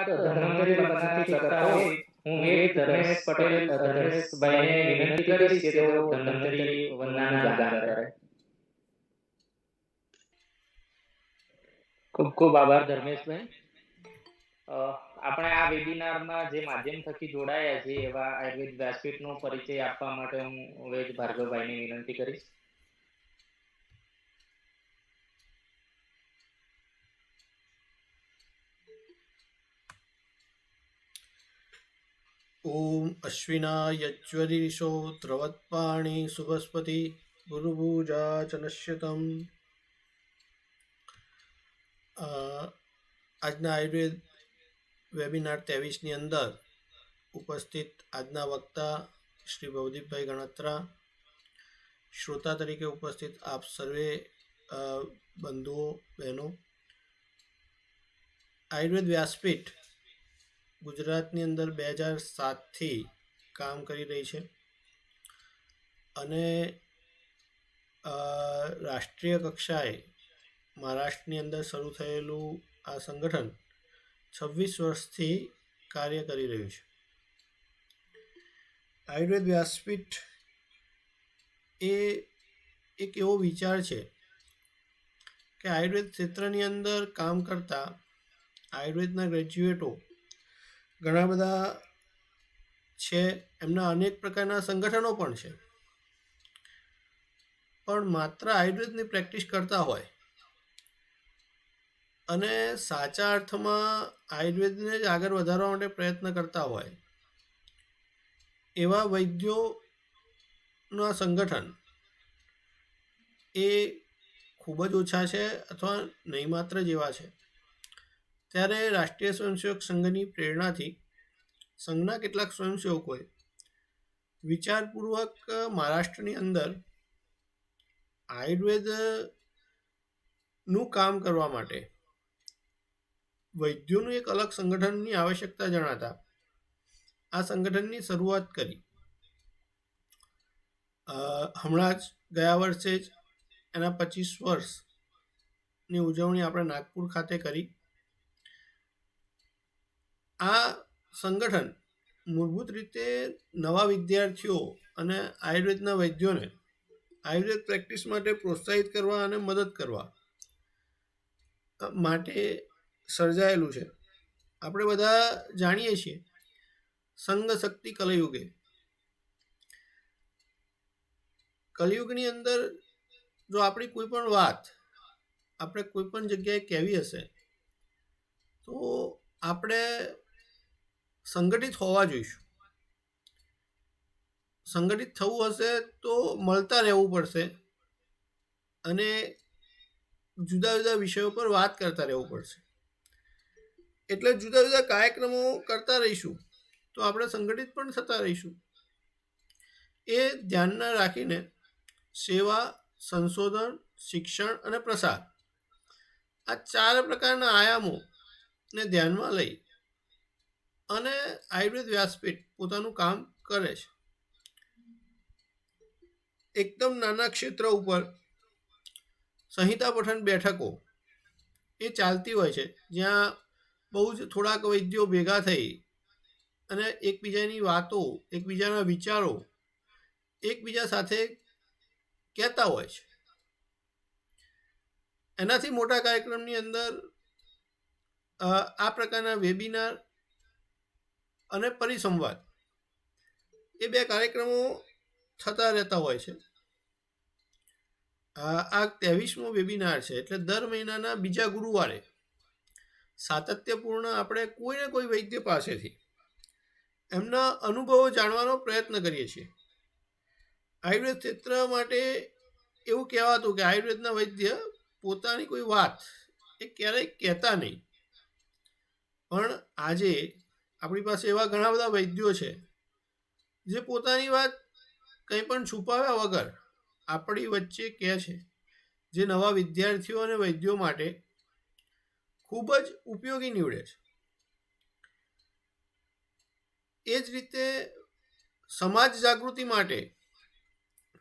વાત ધન્વંતરી લગ્નથી કરતા હોય, હું વેદ ધર્મેશભાઈને વિનંતી કરીશ કે તેઓ ધન્વંતરી વંદનાનું ગાન કરે. ખૂબ ખૂબ આભાર ધર્મેશભાઈ. આપણે આ વેબિનારમાં જે માધ્યમ થકી જોડાયા છીએ એવા આયુર્વેદ વ્યાસપીઠનો પરિચય આપવા માટે હું વેદ ભાર્ગવભાઈને વિનંતી કરીશ. ओम अश्विनायज्वरीशो द्रवत्पाणि सुभस्पति गुरुभूजा चनश्यतम. આજના આયુર્વેદ વેબિનાર 23ની અંદર ઉપસ્થિત આજના વક્તા શ્રી ભવદીપભાઈ ગણાત્રા, શ્રોતા તરીકે ઉપસ્થિત આપ સર્વે બંધુઓ બહેનો, આયુર્વેદ વ્યાસપીઠ ગુજરાતની અંદર 2007થી કામ કરી રહી છે અને રાષ્ટ્રીય કક્ષાએ મહારાષ્ટ્રની અંદર શરૂ થયેલું આ સંગઠન 26 વર્ષથી કાર્ય કરી રહ્યું છે. આયુર્વેદ વ્યાસપીઠ એ એક એવો વિચાર છે કે આયુર્વેદ ક્ષેત્રની અંદર કામ કરતા આયુર્વેદના ગ્રેજ્યુએટો ઘણા બધા છે, એમના અનેક પ્રકારના સંગઠનો પણ છે, પણ માત્ર આયુર્વેદની પ્રેક્ટિસ કરતા હોય અને સાચા અર્થમાં આયુર્વેદને જ આગળ વધારવા માટે પ્રયત્ન કરતા હોય એવા વૈદ્યોના સંગઠન એ ખૂબ જ ઓછા છે અથવા નહીં માત્ર જેવા છે. ત્યારે રાષ્ટ્રીય સ્વયંસેવક સંઘની પ્રેરણાથી સંઘના કેટલાક સ્વયંસેવકોએ વિચારપૂર્વક મહારાષ્ટ્રની અંદર આયુર્વેદનું કામ કરવા માટે વૈદ્યોનું એક અલગ સંગઠનની આવશ્યકતા જણાતા આ સંગઠનની શરૂઆત કરી. હમણાં જ ગયા વર્ષે જ એના 25 વર્ષની ઉજવણી આપણે નાગપુર ખાતે કરી. આ સંગઠન મૂળભૂત રીતે નવા વિદ્યાર્થીઓ અને આયુર્વેદના વૈદ્યોને આયુર્વેદ પ્રેક્ટિસ માટે પ્રોત્સાહિત કરવા અને મદદ કરવા માટે સર્જાયેલું છે. આપણે બધા જાણીએ છીએ સંઘ શક્તિ કલયુગે. કલયુગની અંદર જો આપણી કોઈ પણ વાત આપણે કોઈ પણ જગ્યાએ કહેવી હશે તો આપણે સંગઠિત હોવા જોઈશું. સંગઠિત થવું હશે તો મળતા રહેવું પડશે અને જુદા જુદા વિષયો પર વાત કરતા રહેવું પડશે. એટલે જુદા જુદા કાર્યક્રમો કરતા રહીશું તો આપણે સંગઠિત પણ થતા રહીશું. એ ધ્યાનમાં રાખીને સેવા, સંશોધન, શિક્ષણ અને પ્રસાર આ 4 પ્રકારના આયામોને ધ્યાનમાં લઈ અને આયુર્વેદ વ્યાસપીઠ પોતાનું કામ કરે છે. એકદમ નાના ક્ષેત્ર ઉપર સંહિતા પઠન બેઠકો એ ચાલતી હોય છે, જ્યાં બહુ જ થોડાક વૈદ્યો ભેગા થઈ અને એકબીજાની વાતો, એકબીજાના વિચારો એકબીજા સાથે કહેતા હોય છે. એનાથી મોટા કાર્યક્રમની અંદર આ પ્રકારના વેબિનાર અને પરિસંવાદ એ 2 કાર્યક્રમો થતા રહેતા હોય છે. આ 23મો વેબિનાર છે, એટલે દર મહિનાના બીજા ગુરુવારે સાતત્યપૂર્ણ આપણે કોઈને કોઈ વૈદ્ય પાસેથી એમના અનુભવો જાણવાનો પ્રયત્ન કરીએ છીએ. આયુર્વેદ ક્ષેત્ર માટે એવું કહેવાતું કે આયુર્વેદના વૈદ્ય પોતાની કોઈ વાત એ ક્યારેય કહેતા નહીં, પણ આજે આપણી પાસે એવા ઘણા બધા વૈદ્યો છે જે પોતાની વાત કંઈ પણ છુપાવ્યા વગર આપણી વચ્ચે કહે છે, જે નવા વિદ્યાર્થીઓ અને વૈદ્યો માટે ખૂબ જ ઉપયોગી નીવડે છે. એ જ રીતે સમાજ જાગૃતિ માટે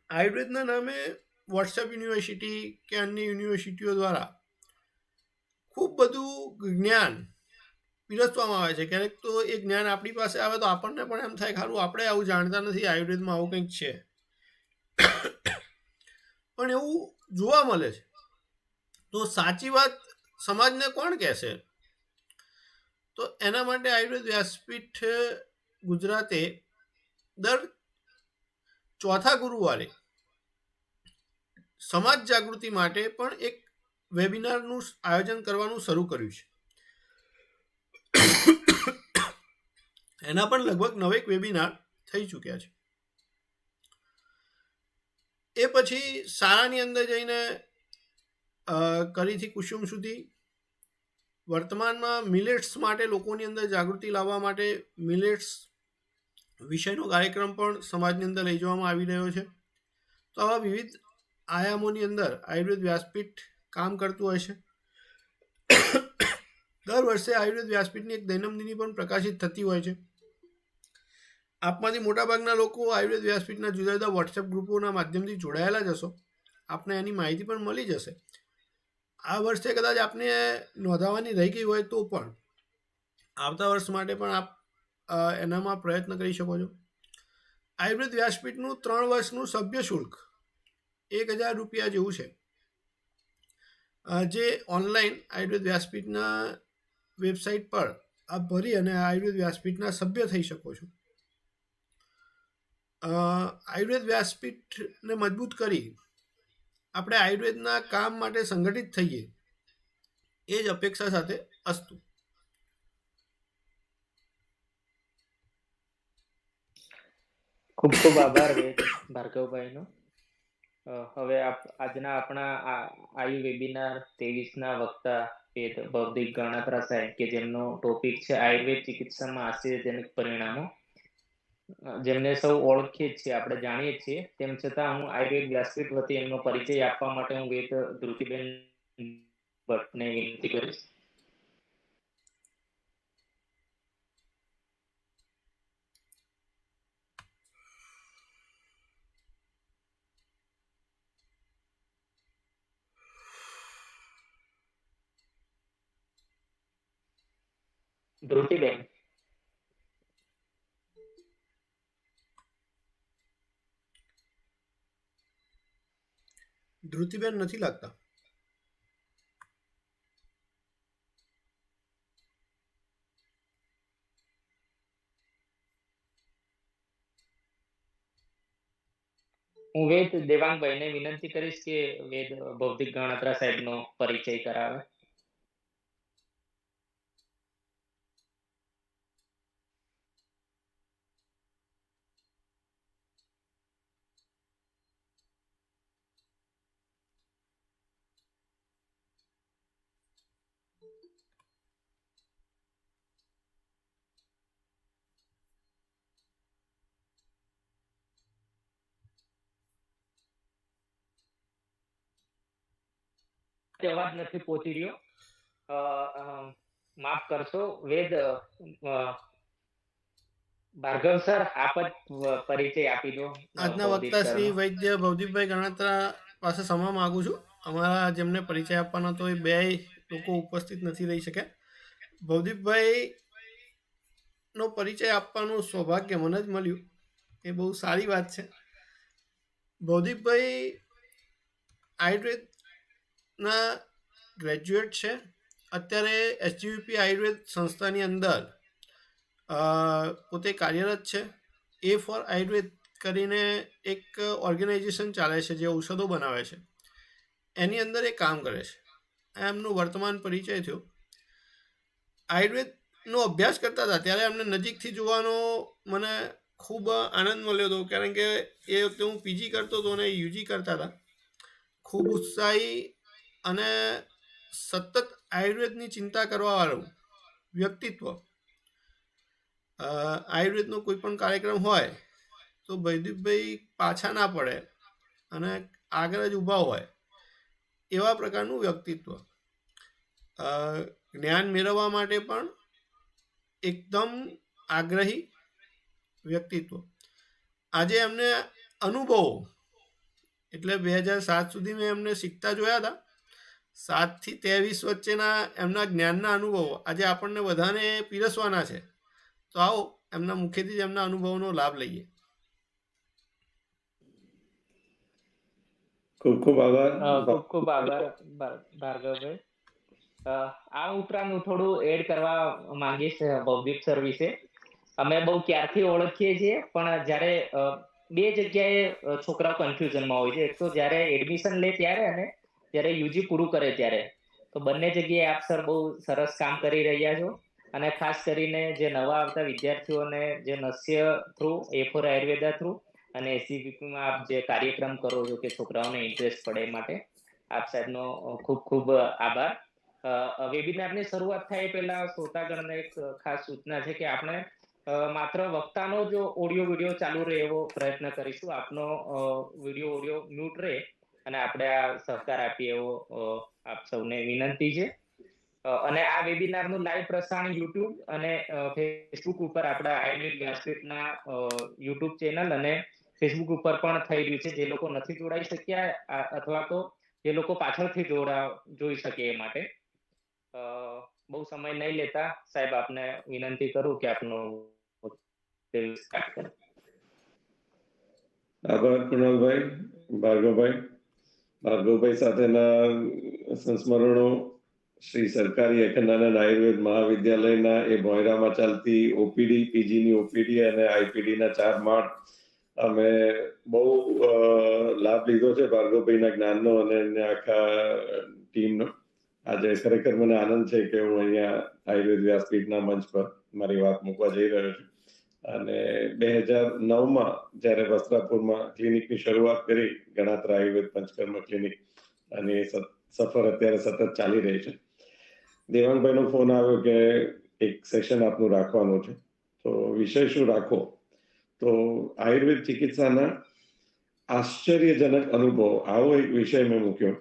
આયુર્વેદના નામે વોટ્સએપ યુનિવર્સિટી કે અન્ય યુનિવર્સિટીઓ દ્વારા ખૂબ બધું જ્ઞાન પીરસવામાં આવે છે. ક્યારેક તો એ જ્ઞાન આપણી પાસે આવે તો આપણને પણ એમ થાય ખારું આપણે આવું જાણતા નથી, આયુર્વેદમાં આવું કંઈક છે. પણ એવું જોવા મળે છે. તો સાચી વાત સમાજને કોણ કહેશે? તો એના માટે આયુર્વેદ વ્યાસપીઠ ગુજરાતે દર ચોથા ગુરુવારે સમાજ જાગૃતિ માટે પણ એક વેબિનારનું આયોજન કરવાનું શરૂ કર્યું છે. એના પણ લગભગ 9 વેબિનાર થઈ ચૂક્યા છે. એ પછી શાળાની અંદર જઈને કરીથી કુસુમ સુધી વર્તમાનમાં મિલેટ્સ માટે લોકોની અંદર જાગૃતિ લાવવા માટે મિલેટ્સ વિષયનો કાર્યક્રમ પણ સમાજની અંદર લઈ જવામાં આવી રહ્યો છે. તો આવા વિવિધ આયામોની અંદર આયુર્વેદ વ્યાસપીઠ કામ કરતું હોય છે. દર વર્ષે આયુર્વેદ વ્યાસપીઠની એક દૈનંદિની પણ પ્રકાશિત થતી હોય છે. આપમાંથી મોટાભાગના લોકો આયુર્વેદ વ્યાસપીઠના જુદા જુદા વોટ્સએપ ગ્રુપોના માધ્યમથી જોડાયેલા જ હશો. આપને એની માહિતી પણ મળી જશે. આ વર્ષે કદાચ આપને નોંધાવવાની રહી ગઈ હોય તો પણ આવતા વર્ષ માટે પણ આપ એનામાં પ્રયત્ન કરી શકો છો. આયુર્વેદ વ્યાસપીઠનું 3 વર્ષનું સભ્ય શુલ્ક 1000 રૂપિયા જેવું છે, જે ઓનલાઈન આયુર્વેદ વ્યાસપીઠના વેબસાઇટ પર આપ ભરી અને આયુર્વેદ વ્યાસપીઠના સભ્ય થઈ શકો છો. આયુર્વેદ વ્યાસપીઠને મજબૂત કરી આપણે આયુર્વેદના કામ માટે સંગઠિત થઈએ એ જ અપેક્ષા સાથે અસ્તુ. ખૂબ ખૂબ આભાર વેદ ભાર્ગવભાઈનો. હવે આજના આપણા આયુ વેબિનાર 23ના વક્તા વેદ ભૌતિક ગણાત્રા સાહેબ, કે જેમનો ટોપિક છે આયુર્વેદ ચિકિત્સામાં આશ્ચર્યજનક પરિણામો, જેમને સૌ ઓળખીએ જ છીએ, આપણે જાણીએ છીએ. તેમ છતાં હું આયુર્વેદ વ્યાસપીઠ વતી એમનો પરિચય આપવા માટે હું વેદ ધ્રુતિબેન ભટ્ટને વિનંતી કરીશ. ધ્રુતિબેન. ધ્રુતિબેન નથી લાગતા. હું વેદ દેવાંગભાઈને વિનંતી કરીશ કે વેદ ભૌતિક ગણાત્રા સાહેબનો પરિચય કરાવે. અવાજ નથી પહોંચી રહ્યો, માફ કરશો. વેદ ભાર્ગવ સર, આપ જ પરિચય આપી દો. આજના વક્તા શ્રી વૈદ્ય ભૌતિકભાઈ ગણાત્રા પાસે સમા માંગુ છું. અમારા જેમને પરિચય આપવાનો તો એ 2 લોકો ઉપસ્થિત નથી રહી શક્યા. ભૌતિકભાઈનો પરિચય આપવાનું સૌભાગ્ય મને જ મળ્યું, એ બહુ સારી વાત છે. ભૌતિકભાઈ આયુર્વેદના ગ્રેજ્યુએટ છે. અત્યારે SGVP આયુર્વેદ સંસ્થાની અંદર પોતે કાર્યરત છે. એ ફોર આયુર્વેદ કરીને એક ઓર્ગેનાઇઝેશન ચાલે છે જે ઔષધો બનાવે છે, એની અંદર એ કામ કરે છે. એમનો વર્તમાન પરિચય થયો. આયુર્વેદનો અભ્યાસ કરતા હતા ત્યારે એમને નજીકથી જોવાનો મને ખૂબ આનંદ મળ્યો હતો, કારણ કે એ વખતે હું PG કરતો હતો અને UG કરતા હતા. ખૂબ ઉત્સાહી અને સતત આયુર્વેદની ચિંતા કરવાવાળું વ્યક્તિત્વ. આયુર્વેદનો કોઈ પણ કાર્યક્રમ હોય તો ભૈદીપભાઈ પાછા ના પડે અને આગળ જ ઊભા હોય એવા પ્રકારનું વ્યક્તિત્વ. જ્ઞાન મેળવવા માટે પણ એકદમ આગ્રહી વ્યક્તિત્વ. આજે એમને અનુભવો, એટલે 2007 સુધી મેં એમને શીખતા જોયા હતા, 7 થી 23 વચ્ચેના એમના જ્ઞાનના અનુભવો આજે આપણને બધાને પીરસવાના છે. તો આવો એમના મુખેથી જ એમના અનુભવનો લાભ લઈએ. ખૂબ ખૂબ આભાર. ખૂબ ખૂબ આભાર ભાર્ગવભાઈ. આ ઉપરાંત હું થોડું એડ કરવા માંગીશ ભૌતિક સર વિશે. અમે બહુ ક્યારથી ઓળખીએ છીએ, પણ જ્યારે બે જગ્યાએ છોકરાઓ કન્ફ્યુઝનમાં હોય છે. એક તો જ્યારે એડમિશન લે ત્યારે અને જ્યારે યુજી પૂરું કરે ત્યારે. તો બંને જગ્યાએ આપ સર બહુ સરસ કામ કરી રહ્યા છો. અને ખાસ કરીને જે નવા આવતા વિદ્યાર્થીઓને જે નસ્ય થ્રુ A4 આયુર્વેદા થ્રુ અને SCPમાં આપ જે કાર્યક્રમ કરો છો કે છોકરાઓને ઇન્ટરેસ્ટ પડે એ માટે આપ સાહેબનો ખૂબ ખૂબ આભાર. વેબિનારની શરૂઆત થાય પહેલા શ્રોતાગણને એક ખાસ સૂચના છે કે આપણે માત્ર વક્તાનો જ ઓડિયો વિડીયો ચાલુ રહે એવો પ્રયત્ન કરીશું. આપનો વિડીયો મ્યુટ રહે અને આપણે આ સહકાર આપીએ એવો આપ સૌને વિનંતી છે. અને આ વેબિનારનું લાઈવ પ્રસારણ યુટ્યુબ અને ફેસબુક ઉપર આપણા આયુર્વેદ વ્યાસપીઠના યુટ્યુબ ચેનલ અને ફેસબુક ઉપર પણ થઈ રહ્યું છે. જે લોકો નથી જોડાઈ શક્યા અથવા તો જે લોકો પાછળથી જોઈ શકે એ માટે બહુ સમય નહીં લેતા સાહેબ આપને વિનંતી કરું કે આપનો સ્ટાર્ટ કરો. આભાર કુણાલભાઈ, ભાર્ગવભાઈ સાથેના સંસ્મરણો શ્રી સરકારી અખંડાનંદ આયુર્વેદ મહાવિદ્યાલયના એ ભોયરામાં ચાલતી ઓપીડી, પીજીની ઓપીડી અને આઈપીડીના 4 માળ અમે બહુ લાભ લીધો છે ભાર્ગવભાઈના જ્ઞાનનો અને એમના આખા ટીમનો. આજે ખરેખર મને આનંદ છે કે હું અહીંયા આયુર્વેદ વ્યાસપીઠના મંચ પર મારી વાત મૂકવા જઈ રહ્યો છું. અને 2009માં જ્યારે વસ્ત્રાપુરમાં ક્લિનિકની શરૂઆત કરી, ગણાત્રા આયુર્વેદ પંચકર્મ ક્લિનિક, અને સફર અત્યારે સતત ચાલી રહી છે. દેવાંગભાઈનો ફોન આવ્યો કે એક સેશન આપનું રાખવાનું છે. તો વિષય શું રાખો? તો આયુર્વેદ ચિકિત્સાના આશ્ચર્યજનક અનુભવો, આવો એક વિષય મેં મૂક્યો.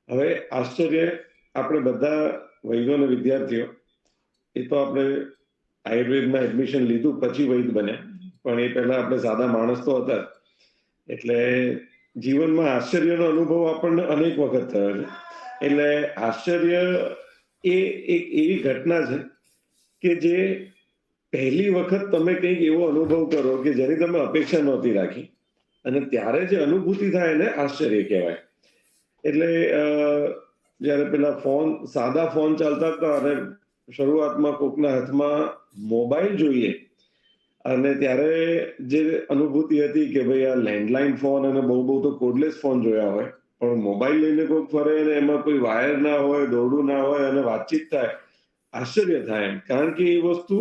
હવે આશ્ચર્ય, આપણે બધા વૈદો અને વિદ્યાર્થીઓ એ તો આપણે આયુર્વેદમાં એડમિશન લીધું પછી વૈદ બન્યા, પણ એ પહેલા આપણે સાદા માણસ તો હતા. એટલે જીવનમાં આશ્ચર્યનો અનુભવ આપણને અનેક વખત થયો છે. એટલે આશ્ચર્ય એ એક એવી ઘટના છે કે જે પહેલી વખત તમે કંઈક એવો અનુભવ કરો કે જેની તમે અપેક્ષા નહોતી રાખી અને ત્યારે જે અનુભૂતિ થાય એને આશ્ચર્ય કહેવાય. એટલે જ્યારે પેલા સાદા ફોન ચાલતા હતા અને શરૂઆતમાં કોકના હાથમાં મોબાઈલ જોઈએ અને ત્યારે જે અનુભૂતિ હતી કે ભાઈ આ લેન્ડલાઇન ફોન અને બહુ તો કોડલેસ ફોન જોયા હોય, પણ મોબાઈલ લઈને કોઈક ફરે અને એમાં કોઈ વાયર ના હોય, દોરડું ના હોય અને વાતચીત થાય, આશ્ચર્ય થાય એમ. કારણ કે એ વસ્તુ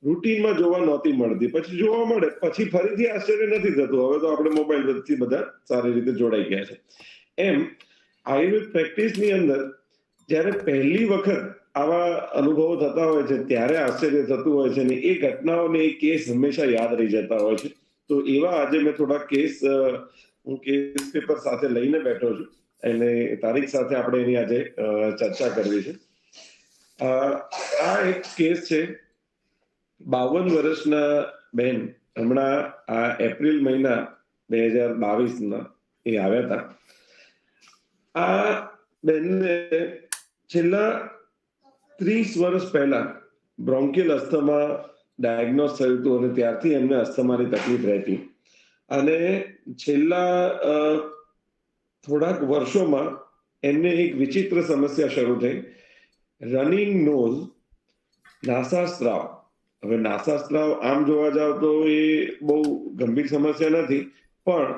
રૂટીનમાં જોવા નહોતી મળતી. પછી જોવા મળે પછી ફરીથી આશ્ચર્ય નથી થતું. હવે તો આપણે મોબાઈલથી બધા સારી રીતે જોડાઈ ગયા છે. એમ આયુર્વેદ પ્રેક્ટિસની અંદર જ્યારે પહેલી વખત આવા અનુભવો થતા હોય છે ત્યારે આશ્ચર્ય થતું હોય છે, ને એ ઘટનાઓને એ કેસ હંમેશા યાદ રહી જતા હોય છે. તો એવા આજે મેં થોડા કેસ હું કેસ પેપર સાથે લઈને બેઠો છું અને તારીખ સાથે આપણે એની આજે ચર્ચા કરવી છે. આ એક કેસ છે. 52 વર્ષના બેન, હમણાં આ એપ્રિલ મહિના 2022ના એ આવ્યા હતા. આ બેનને છેલ્લા 30 વર્ષ પહેલા બ્રોન્કિયલ અસ્થમા ડાયગ્નોસ થયું હતું અને ત્યારથી એમને અસ્થમાની તકલીફ રહેતી. અને છેલ્લા થોડાક વર્ષોમાં એમને એક વિચિત્ર સમસ્યા શરૂ થઈ, રનિંગ નોઝ, નાસાસ્ત્રાવ. હવે નાસાસ્ત્રાવ આમ જોવા જાવ તો એ બહુ ગંભીર સમસ્યા નથી, પણ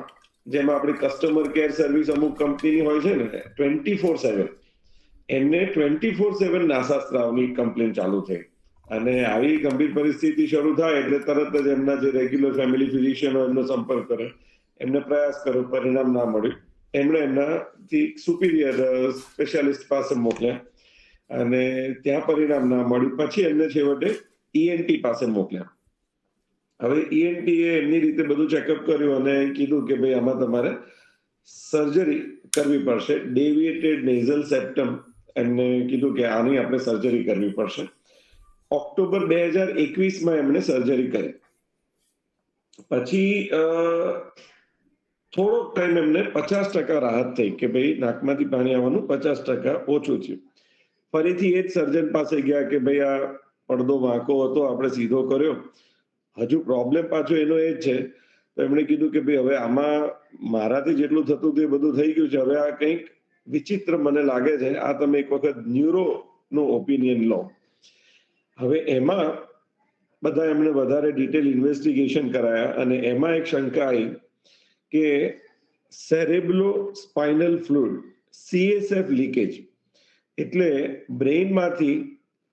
જેમાં આપણી કસ્ટમર કેર સર્વિસ અમુક કંપનીની હોય છે ને, 24/7 એમને 24/7 નાસાસ્ત્રાવની કમ્પ્લેન ચાલુ થઈ. અને આવી ગંભીર પરિસ્થિતિ શરૂ થાય એટલે તરત જ એમના જે રેગ્યુલર ફેમિલી ફિઝિશિયન હોય એમનો સંપર્ક કરે, એમને પ્રયાસ કર્યો, પરિણામ ના મળ્યું. એમણે એમનાથી સુપિરિયર સ્પેશિયાલિસ્ટ પાસે મોકલ્યા અને ત્યાં પરિણામ ના મળ્યું. પછી એમને છેવટે ENT પાસે મોકલ્યા. હવે ENTએ એમની રીતે બધું ચેકઅપ કર્યું અને કીધું કે ભાઈ આમાં તમારે સર્જરી કરવી પડશે. ડેવિએટેડ નેઝલ સેપ્ટમ, એમને કીધું કે આની આપણે સર્જરી કરવી પડશે. ઓક્ટોબર 2021માં એમણે સર્જરી કરી. પછી થોડોક ટાઈમ એમને 50% રાહત થઈ કે ભાઈ નાકમાંથી પાણી આવવાનું 50% ઓછું છે. ફરીથી એ જ સર્જન પાસે ગયા કે ભાઈ આ પડદો વાંકો હતો, આપણે સીધો કર્યો, હજુ પ્રોબ્લેમ પાછો એનો એ જ છે. તો એમણે કીધું કે ભાઈ હવે આમાં મારાથી જેટલું થતું હતું એ બધું થઈ ગયું છે, હવે આ કંઈક વિચિત્ર મને લાગે છે, આ તમે એક વખત ન્યુરો નો ઓપિનિયન લો. હવે એમાં બધા એમણે વધારે ડિટેલ ઇન્વેસ્ટિગેશન કરાયા અને એમાં એક શંકા આવી કે સેરેબ્રો સ્પાઇનલ ફ્લુઇડ CSF લીકેજ, એટલે બ્રેઇનમાંથી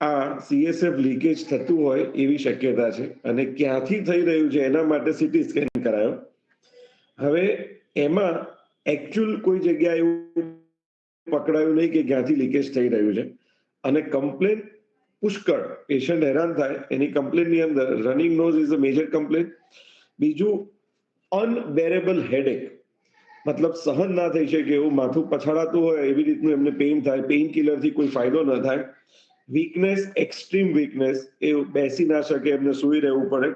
આ CSF લીકેજ થતું હોય એવી શક્યતા છે અને ક્યાંથી થઈ રહ્યું છે એના માટે સીટી સ્કેન કરાયો. હવે એમાં એકચ્યુઅલ કોઈ જગ્યાએ એવું પકડાયું નહીં કે ક્યાંથી લીકેજ થઈ રહ્યું છે અને કમ્પ્લેન પુષ્કળ, પેશન્ટ હેરાન થાય. એની કમ્પ્લેનની અંદર running nose is a major complaint. બીજું અનબેરેબલ હેડેક, મતલબ સહન ના થઈ શકે એવું માથું પછાડાતું હોય એવી રીતનું એમને પેઇન થાય, પેઇન કિલરથી કોઈ ફાયદો ન થાય. વીકનેસ, એક્સ્ટ્રીમ વીકનેસ, એ બેસી ના શકે, એમને સૂઈ રહેવું પડે.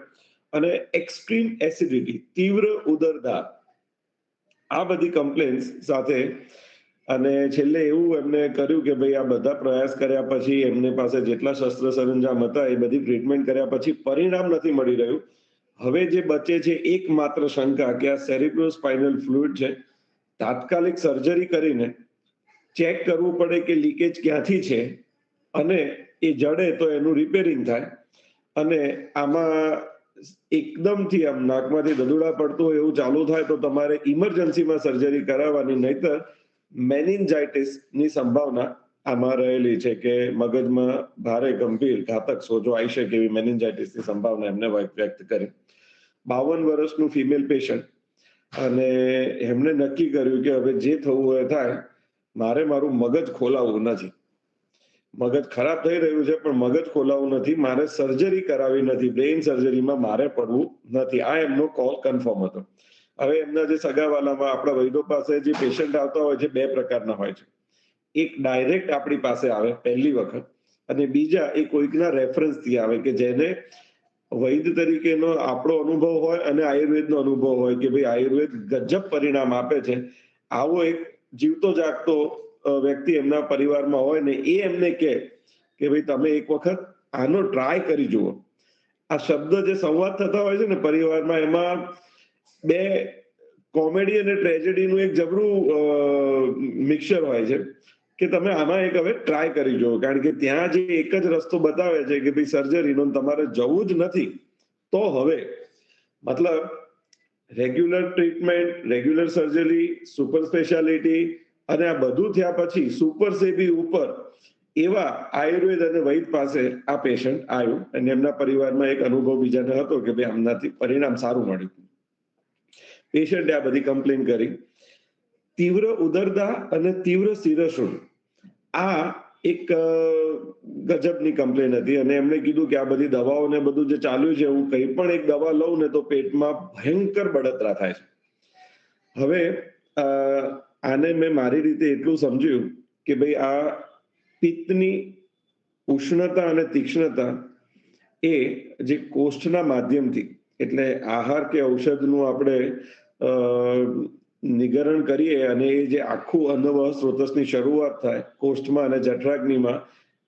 અને એક્સ્ટ્રીમ એસિડિટી, તીવ્ર ઉદરદાર, આ બધી કમ્પ્લેન્સ સાથે. અને છેલ્લે એવું એમને કર્યું કે ભાઈ આ બધા પ્રયાસ કર્યા પછી એમને પાસે જેટલા શસ્ત્ર સરંજામ હતા એ બધી ટ્રીટમેન્ટ કર્યા પછી પરિણામ નથી મળી રહ્યું. હવે જે બચે છે એકમાત્ર શંકા કે આ સેરેબ્રોસ્પાઇનલ ફ્લુઇડ છે. તાત્કાલિક સર્જરી કરીને ચેક કરવું પડે કે લીકેજ ક્યાંથી છે અને એ જડે તો એનું રિપેરિંગ થાય. અને આમાં એકદમથી આમ નાકમાંથી દદુડા પડતું હોય એવું ચાલુ થાય તો તમારે ઇમરજન્સીમાં સર્જરી કરાવવાની, નહીતર મેનિન્જાઇટિસ ની સંભાવના આમાં રહેલી છે કે મગજમાં ભારે ગંભીર ઘાતક સોજો આવી શકે એવી મેનિન્જાઇટિસની સંભાવના એમને વ્યક્ત કરી. 52 વર્ષનું ફિમેલ પેશન્ટ, અને એમણે નક્કી કર્યું કે હવે જે થવું હોય થાય, મારે મારું મગજ ખોલાવવું નથી. મગજ ખરાબ થઈ રહ્યું છે પણ મગજ ખોલાવવું નથી, મારે સર્જરી કરાવી નથી, બ્રેઇન સર્જરીમાં મારે પડવું નથી. આ એમનો કોલ કન્ફર્મ હતો. હવે એમના જે સગાવાલામાં આપણા વૈદ્યો પાસે જે પેશન્ટ આવતા હોય છે બે પ્રકારના હોય છે. એક ડાયરેક્ટ આપણી પાસે આવે પહેલી વખત, અને બીજા એ કોઈકના રેફરન્સથી આવે કે જેને વૈદ્ય તરીકેનો આપણો અનુભવ હોય અને આયુર્વેદનો અનુભવ હોય કે ભાઈ આયુર્વેદ ગજબ પરિણામ આપે છે. આવો એક જીવતો જાગતો વ્યક્તિ એમના પરિવારમાં હોય ને એ એમને કહે કે ભાઈ તમે એક વખત આનો ટ્રાય કરી જુઓ. આ શબ્દ જે સંવાદ થતા હોય છે ને પરિવારમાં, એમાં બે કોમેડી અને ટ્રેજેડીનું એક જબરું મિક્સચર હોય છે કે તમે આમાં એક હવે ટ્રાય કરી જુઓ. કારણ કે ત્યાં જે એક જ રસ્તો બતાવે છે કે ભાઈ સર્જરીનો, તમારે જવું જ નથી તો હવે મતલબ regular treatment, regular surgery, super speciality અને આ બધું થયા પછી સુપર સેબી ઉપર એવા આયુર્વેદ અને વૈદ પાસે આ પેશન્ટ આવ્યું અને એમના પરિવારમાં એક અનુભવ બીજાને હતો કે ભાઈ આમનાથી પરિણામ સારું મળ્યું. પેશન્ટે આ બધી કમ્પ્લેન કરી. તીવ્ર ઉદરદા અને તીવ્ર શિરશૂળ, આ એક ગજબની કમ્પ્લેન હતી. અને એમણે કીધું કે આ બધી દવાઓ ને બધું જે ચાલ્યું છે, હું કંઈ પણ એક દવા લઉં ને તો પેટમાં ભયંકર બળતરા થાય છે. હવે આને મેં મારી રીતે એટલું સમજ્યું કે ભાઈ આ પિત્તની ઉષ્ણતા અને તીક્ષ્ણતા એ જે કોષ્ઠના માધ્યમથી, એટલે આહાર કે ઔષધનું આપણે નિગરણ કરીએ અને એ જે આખું અન્નવાહ સ્ત્રોતસની શરૂઆત થાય કોષ્ઠમાં અને જઠરાગ્નિમાં,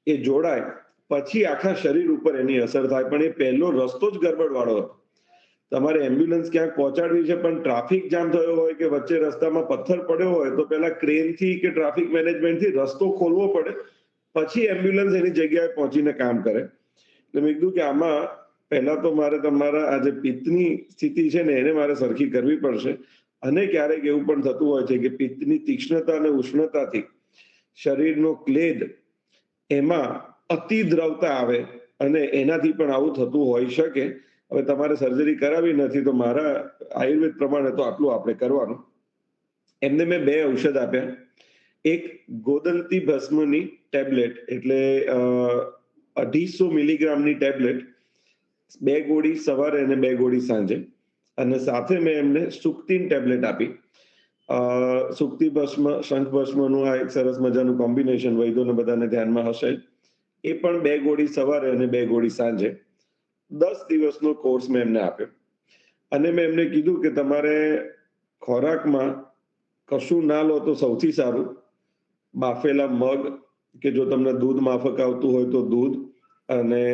એ જોડાય પછી આખા શરીર ઉપર એની અસર થાય. પણ એ પહેલો રસ્તો જ ગરબડવાળો હતો. તમારે એમ્બ્યુલન્સ ક્યાંક પહોંચાડવી છે પણ ટ્રાફિક જામ થયો હોય કે વચ્ચે રસ્તામાં પથ્થર પડ્યો હોય તો પહેલા ક્રેનથી કે ટ્રાફિક મેનેજમેન્ટથી રસ્તો ખોલવો પડે, પછી એમ્બ્યુલન્સ એની જગ્યાએ પહોંચીને કામ કરે. એટલે મેં કીધું કે આમાં પહેલા તો મારે તમારા આ જે પિત્તની સ્થિતિ છે ને એને મારે સરખી કરવી પડશે. અને ક્યારેક એવું પણ થતું હોય છે કે પિત્તની તીક્ષ્ણતા અને ઉષ્ણતાથી શરીરનો ક્લેદ એમાં અતિ દ્રવતા આવે અને એનાથી પણ આવું થતું હોઈ શકે. હવે તમારે સર્જરી કરાવી નથી તો મારા આયુર્વેદ પ્રમાણે તો આટલું આપણે કરવાનું. એમને મેં 2 ઔષધ આપ્યા. એક ગોદંતી ભસ્મની ટેબ્લેટ, એટલે 250 મિલીગ્રામની ટેબ્લેટ, 2 ગોળી સવારે અને 2 ગોળી સાંજે. અને સાથે મેં એમને સુક્તિન ટેબ્લેટ આપી. સુક્તિ ભસ્મ, શંખ ભસ્મનું આ એક સરસ મજાનું કોમ્બિનેશન વૈદ્યોને બધાને ધ્યાનમાં હશે. એ પણ 2 ગોળી સવારે અને 2 ગોળી સાંજે. 10 દિવસનો કોર્સ મેં એમને આપ્યો. અને મેં એમને કીધું કે તમારે ખોરાકમાં કશું ના લો તો સૌથી સારું. બાફેલા મગ કે જો તમને દૂધ માફક આવતું હોય તો દૂધ, અને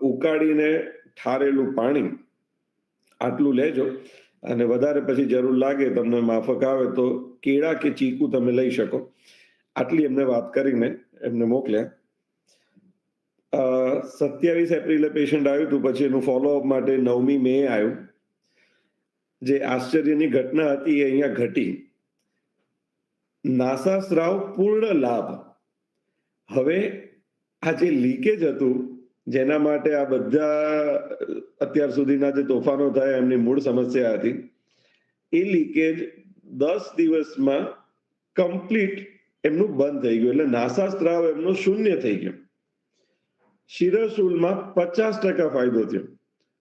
ઉકાળીને ઠારેલું પાણી આટલું લેજો. અને વધારે પછી જરૂર લાગે તમને માફક આવે તો કેળા કે ચીકુ તમે લઈ શકો. આટલી એમને વાત કરીને એમને મોકલ્યા. 27 એપ્રિલે પેશન્ટ આવ્યું હતું, પછી એનું ફોલોઅપ માટે 9મી મે આવ્યું. જે આશ્ચર્યની ઘટના હતી એ અહીંયા ઘટી. નાસાસ્રાવ પૂર્ણ લાભ. હવે આ જે લીકેજ હતું જેના માટે આ બધા અત્યાર સુધીના જે તોફાનો થયા એમની મૂળ સમસ્યા હતી, એ લીકેજ 10 દિવસમાં કમ્પ્લીટ એમનું બંધ થઈ ગયું. એટલે નાસાસ્રાવ એમનો શૂન્ય થઈ ગયો. શિરશૂલમાં 50% ફાયદો થયો.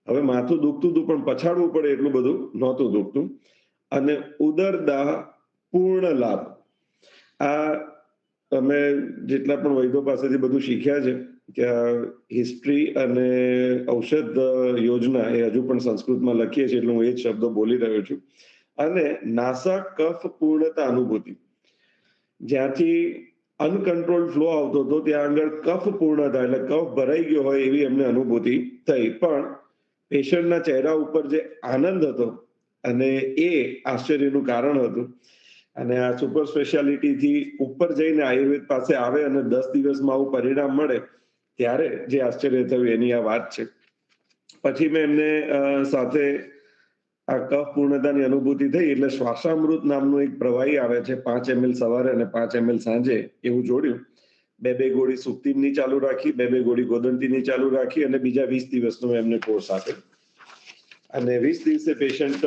હવે માથું દુખતું હતું પણ પછાડવું પડે એટલું બધું નહોતું દુખતું. અને ઉદરદાહ પૂર્ણ લાભ. આ અમે જેટલા પણ વૈદ્યો પાસેથી બધું શીખ્યા છે કે હિસ્ટ્રી અને ઔષધ યોજના એ હજુ પણ સંસ્કૃતમાં લખીએ છીએ, એટલે હું એ જ શબ્દો બોલી રહ્યો છું. અને નાસા કફ પૂર્ણતા અનુભૂતિ, જ્યાંથી અનકન્ટ્રોલ ફ્લો આવતો હતો ત્યાં આગળ કફ પૂર્ણતા એટલે કફ ભરાઈ ગયો હોય એવી એમને અનુભૂતિ થઈ. પણ પેશન્ટના ચહેરા ઉપર જે આનંદ હતો અને એ આશ્ચર્યનું કારણ હતું. અને આ સુપર સ્પેશિયાલિટીથી ઉપર જઈને આયુર્વેદ પાસે આવે અને 10 દિવસમાં આવું પરિણામ મળે ત્યારે જે આશ્ચર્ય થયું એની આ વાત છે. પછી મેં એમને સાથે આ કફ પૂર્ણતાની અનુભૂતિ થઈ એટલે શ્વાસામૃત નામનું એક પ્રવાહી આવે છે, 5 ml સવારે અને 5 ml સાંજે, એવું જોડ્યું. 2 ગોળી સુપ્તિમની ચાલુ રાખી, 2 ગોળી ગોદંતીની ચાલુ રાખી અને બીજા 20 દિવસનો મેં એમને કોર્સ આપ્યો. અને 20 દિવસે પેશન્ટ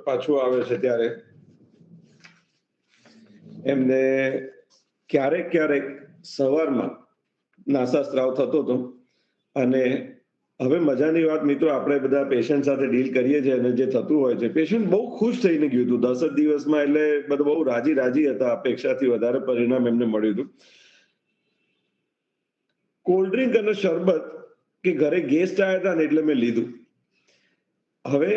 પાછું આવે છે ત્યારે એમને ક્યારેક સવારમાં નાસાસ્રાવ થતો હતો. અને હવે મજાની વાત મિત્રો, આપણે બધા પેશન્ટ સાથે ડીલ કરીએ છીએ અને જે થતું હોય છે, પેશન્ટ બહુ ખુશ થઈને ગયું હતું 10 જ દિવસમાં. એટલે બધા બહુ રાજી હતા. અપેક્ષાથી વધારે પરિણામ એમને મળ્યું હતું. કોલ્ડ ડ્રિંક અને શરબત કે ઘરે ગેસ્ટ આવ્યા હતા ને એટલે મેં લીધું. હવે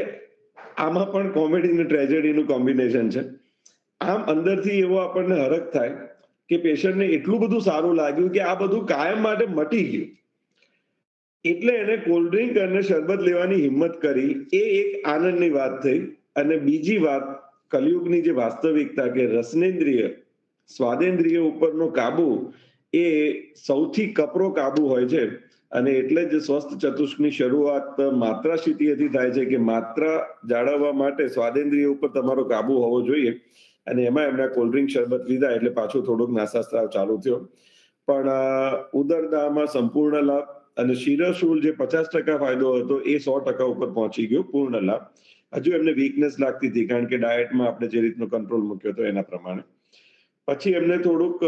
આમાં પણ કોમેડી અને ટ્રેજેડીનું કોમ્બિનેશન છે. આમ અંદરથી એવો આપણને હરખ થાય કે પેશન્ટને એટલું બધું સારું લાગ્યું કે આ બધું કાયમ માટે મટી ગયું. એટલે એને કોલ્ડ ડ્રિંક અને શરબત લેવાની હિંમત કરી. એ એક આનંદની વાત થઈ. અને બીજી વાત, કલયુગની જે વાસ્તવિકતા કે રસનેન્દ્રિય સ્વાદેન્દ્રિય ઉપરનો કાબુ એ સૌથી કપરો કાબુ હોય છે. અને એટલે જ સ્વસ્થ ચતુષ્કની શરૂઆત માત્રાશીતિથી થાય છે કે માત્રા જાળવવા માટે સ્વાદેન્દ્રિય ઉપર તમારો કાબુ હોવો જોઈએ. અને એમાં એમના કોલ્ડ ડ્રિંક શરબત લીધા એટલે પાછું થોડુંક નાસાસ્રાવ ચાલુ થયો. પણ ઉદરદાહમાં સંપૂર્ણ લાભ અને શિરશૂલ જે 50% ફાયદો હતો એ 100% ઉપર પહોંચી ગયો, પૂર્ણ લાભ. હજુ એમને વીકનેસ લાગતી હતી કારણ કે ડાયટમાં આપણે જે રીતનો કંટ્રોલ મૂક્યો હતો એના પ્રમાણે. પછી એમને થોડુંક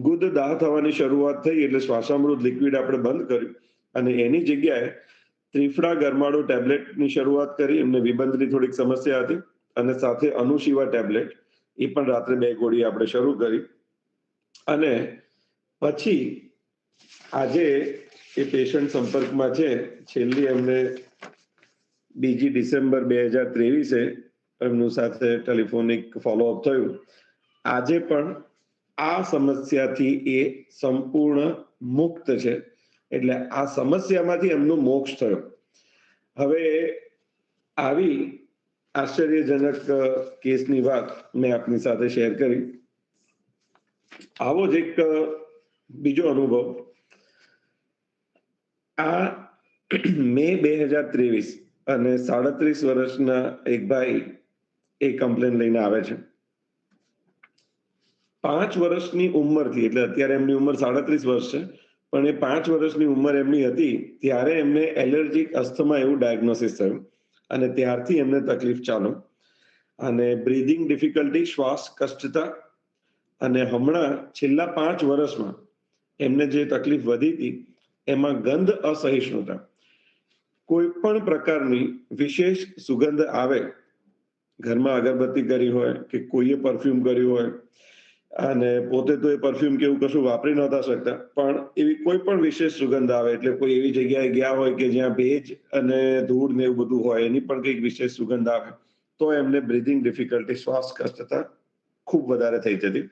ગુદ દાહ થવાની શરૂઆત થઈ એટલે શ્વાસામૃત લિક્વિડ આપણે બંધ કર્યું અને એની જગ્યાએ ત્રિફળા ગરમાળો ટેબ્લેટની શરૂઆત કરી. એમને વિબંધની થોડીક સમસ્યા હતી અને સાથે અનુશીવા ટેબ્લેટ, એ પણ રાત્રે 2 ગોળી આપણે શરૂ કરી. અને પછી આજે એ પેશન્ટ સંપર્કમાં છે. છેલ્લી એમને 2 ડિસેમ્બર 2023 એમનું સાથે ટેલિફોનિક ફોલોઅપ થયું. આજે પણ આ સમસ્યાથી એ સંપૂર્ણ મુક્ત છે. એટલે આ સમસ્યામાંથી એમનો મોક્ષ થયો. હવે આવી આશ્ચર્યજનક કેસની વાત મેં આપની સાથે શેર કરી. આવો જ એક બીજો અનુભવ. આ મે 2023 અને 37 વર્ષના એક ભાઈ એ કમ્પ્લેન લઈને આવે છે. 5 વર્ષની ઉંમરથી, એટલે અત્યારે એમની ઉંમર 37 વર્ષ છે, પણ એ 5 વર્ષની ઉંમર એમની હતી ત્યારે એમને એલર્જીક અસ્થમા એવું ડાયગ્નોસિસ થયું. અને ત્યારથી એમને તકલીફ ચાલુ. અને બ્રીધિંગ ડિફિકલ્ટી, શ્વાસ કષ્ટતા, અને હમણાં છેલ્લા 5 વર્ષમાં એમને જે તકલીફ વધી હતી એમાં ગંધ અસહિષ્ણુતા. કોઈ પણ પ્રકારની વિશેષ સુગંધ આવે, ઘરમાં અગરબત્તી કરી હોય કે કોઈએ પરફ્યુમ કર્યું હોય, અને પોતે તો એ પરફ્યુમ કે એવું કશું વાપરી નહોતા શકતા, પણ એવી કોઈ પણ વિશેષ સુગંધ આવે એટલે કોઈ એવી જગ્યાએ ગયા હોય કે જ્યાં ભેજ અને ધૂળ ને એવું બધું હોય, એની પણ કંઈક વિશેષ સુગંધ આવે તો એમને બ્રીધિંગ ડિફિકલ્ટી, શ્વાસકષ્ટતા ખૂબ વધારે થઈ જતી.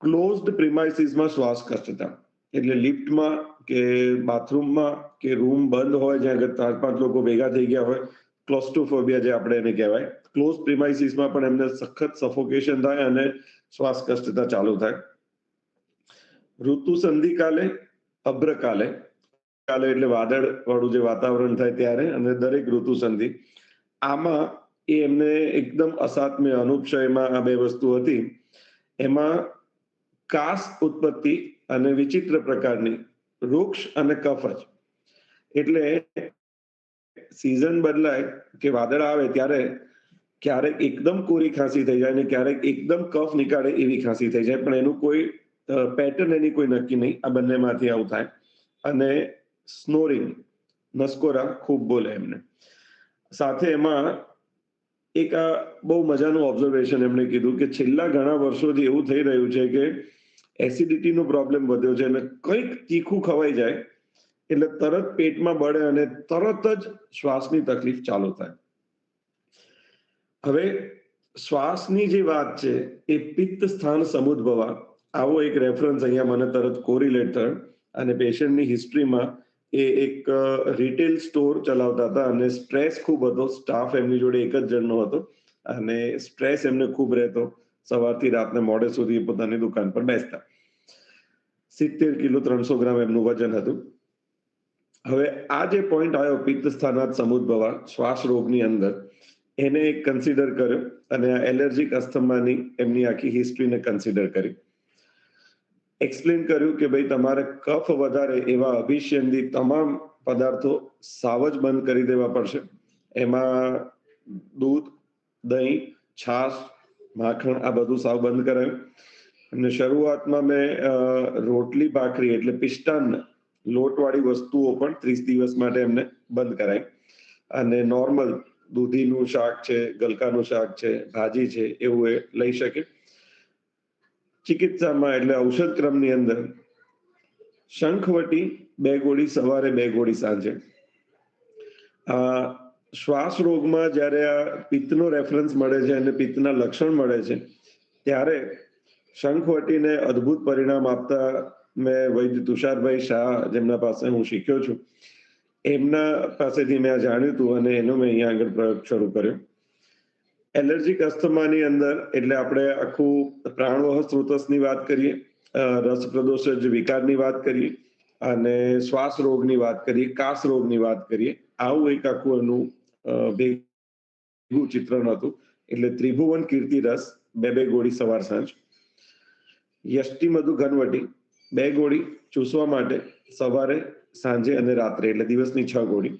ક્લોઝડ પ્રિમાઇસીસમાં શ્વાસકષ્ટતા એટલે લિફ્ટમાં કે બાથરૂમમાં કે રૂમ બંધ હોય જ્યાં આગળ 4-5 લોકો ભેગા થઈ ગયા હોય, ક્લોસ્ટ્રોફોબિયા જે આપણે એને કહેવાય, ક્લોઝ પ્રિમાઇસીસમાં પણ એમને સખત સફોકેશન થાય અને શ્વાસકષ્ટતા ચાલુ થાય. ઋતુ સંધિકાલે, અભ્રકાલે, કાલે એટલે વાદળ વાળું જે વાતાવરણ થાય ત્યારે, અને દરેક ઋતુ સંધિ, આમાં એમને એકદમ અસાત્મ્ય અનુપક્ષયમાં આ બે વસ્તુ હતી. એમાં કાસ ઉત્પત્તિ અને વિચિત્ર પ્રકારની વૃક્ષ અને કફજ, એટલે સીઝન બદલાય કે વાદળ આવે ત્યારે ક્યારેક એકદમ કોરી ખાંસી થઈ જાય અને ક્યારેક એકદમ કફ નીકાળે એવી ખાંસી થઈ જાય, પણ એનું કોઈ પેટર્ન એની કોઈ નક્કી નહીં. આ બંનેમાંથી આવું થાય. અને સ્નોરિંગ, નસકોરા ખૂબ બોલે એમને. સાથે એમાં એક આ બહુ મજાનું ઓબ્ઝર્વેશન એમણે કીધું કે છેલ્લા ઘણા વર્ષોથી એવું થઈ રહ્યું છે કે એસિડિટીનો પ્રોબ્લેમ વધ્યો છે અને કંઈક તીખું ખવાઈ જાય એટલે તરત પેટમાં બળે અને તરત જ શ્વાસની તકલીફ ચાલુ થાય. હવે શ્વાસની જે વાત છે એ પિત્ત સ્થાન સમુદ્ભવા, આવો એક રેફરન્સ અહીંયા મને તરત કોરિલેટ થયો. અને પેશન્ટની હિસ્ટ્રીમાં એ એક રિટેલ સ્ટોર ચલાવતા હતા અને સ્ટ્રેસ ખૂબ હતો. સ્ટાફ એમની જોડે એક જ જણનો હતો અને સ્ટ્રેસ એમને ખૂબ રહેતો. સવારથી રાતને મોડે સુધી પોતાની દુકાન પર બેસતા. 70 કિલો 300 ગ્રામ એમનું વજન હતું. હવે આ જે પોઈન્ટ આવ્યો પિત્ત સ્થાનાત સમુદ્ભવા શ્વાસ રોગની અંદર, એને કન્સિડર કર્યો અને એલર્જીક અસ્થમાની એમની આખી હિસ્ટ્રીને કન્સિડર કરી. એક્સપ્લેન કર્યું કે ભાઈ તમારે કફ વધારે એવા અભિષેકની તમામ પદાર્થો સાવ જ બંધ કરી દેવા પડશે. એમાં દૂધ, દહીં, છાશ, માખણ આ બધું સાવ બંધ કરાયું. અને શરૂઆતમાં મેં રોટલી ભાખરી એટલે પિષ્ટાન લોટવાળી વસ્તુઓ પણ 30 દિવસ માટે એમને બંધ કરાવી. અને નોર્મલ દૂધીનું શાક છે, ગલકાનું શાક છે, ભાજી છે, એવું એ લઈ શકે. ચિકિત્સામાં એટલે ઔષધ ક્રમની અંદર શંખવટી 2 ગોળી સવારે, 2 ગોળી સાંજે. શ્વાસ રોગમાં જ્યારે આ પિત્તનો રેફરન્સ મળે છે અને પિત્તના લક્ષણ મળે છે ત્યારે શંખવટીને અદ્ભુત પરિણામ આપતા મેં વૈદ્ય તુષારભાઈ શાહ, જેમના પાસે હું શીખ્યો છું, એમના પાસેથી મેં જાણ્યું હતું અને એનો મેં અહીંયા આગળ પ્રયોગ શરૂ કર્યો. એલર્જીક અસ્થમાની અંદર એટલે આપણે આખું પ્રાણવહ સ્ત્રોતસની વાત કરીએ, રસપ્રદોષજ વિકારની વાત કરીએ અને શ્વાસ રોગની વાત કરીએ, કાસ રોગની વાત કરીએ. આવું એક આખું એનું ભેગું ચિત્રણ હતું. એટલે ત્રિભુવન કીર્તિ રસ 2 ગોળી સવાર સાંજ. યષ્ટિ મધુ ઘનવટી 2 ગોળી ચૂસવા માટે સવારે, સાંજે અને રાત્રે, એટલે દિવસની 6 ગોળી.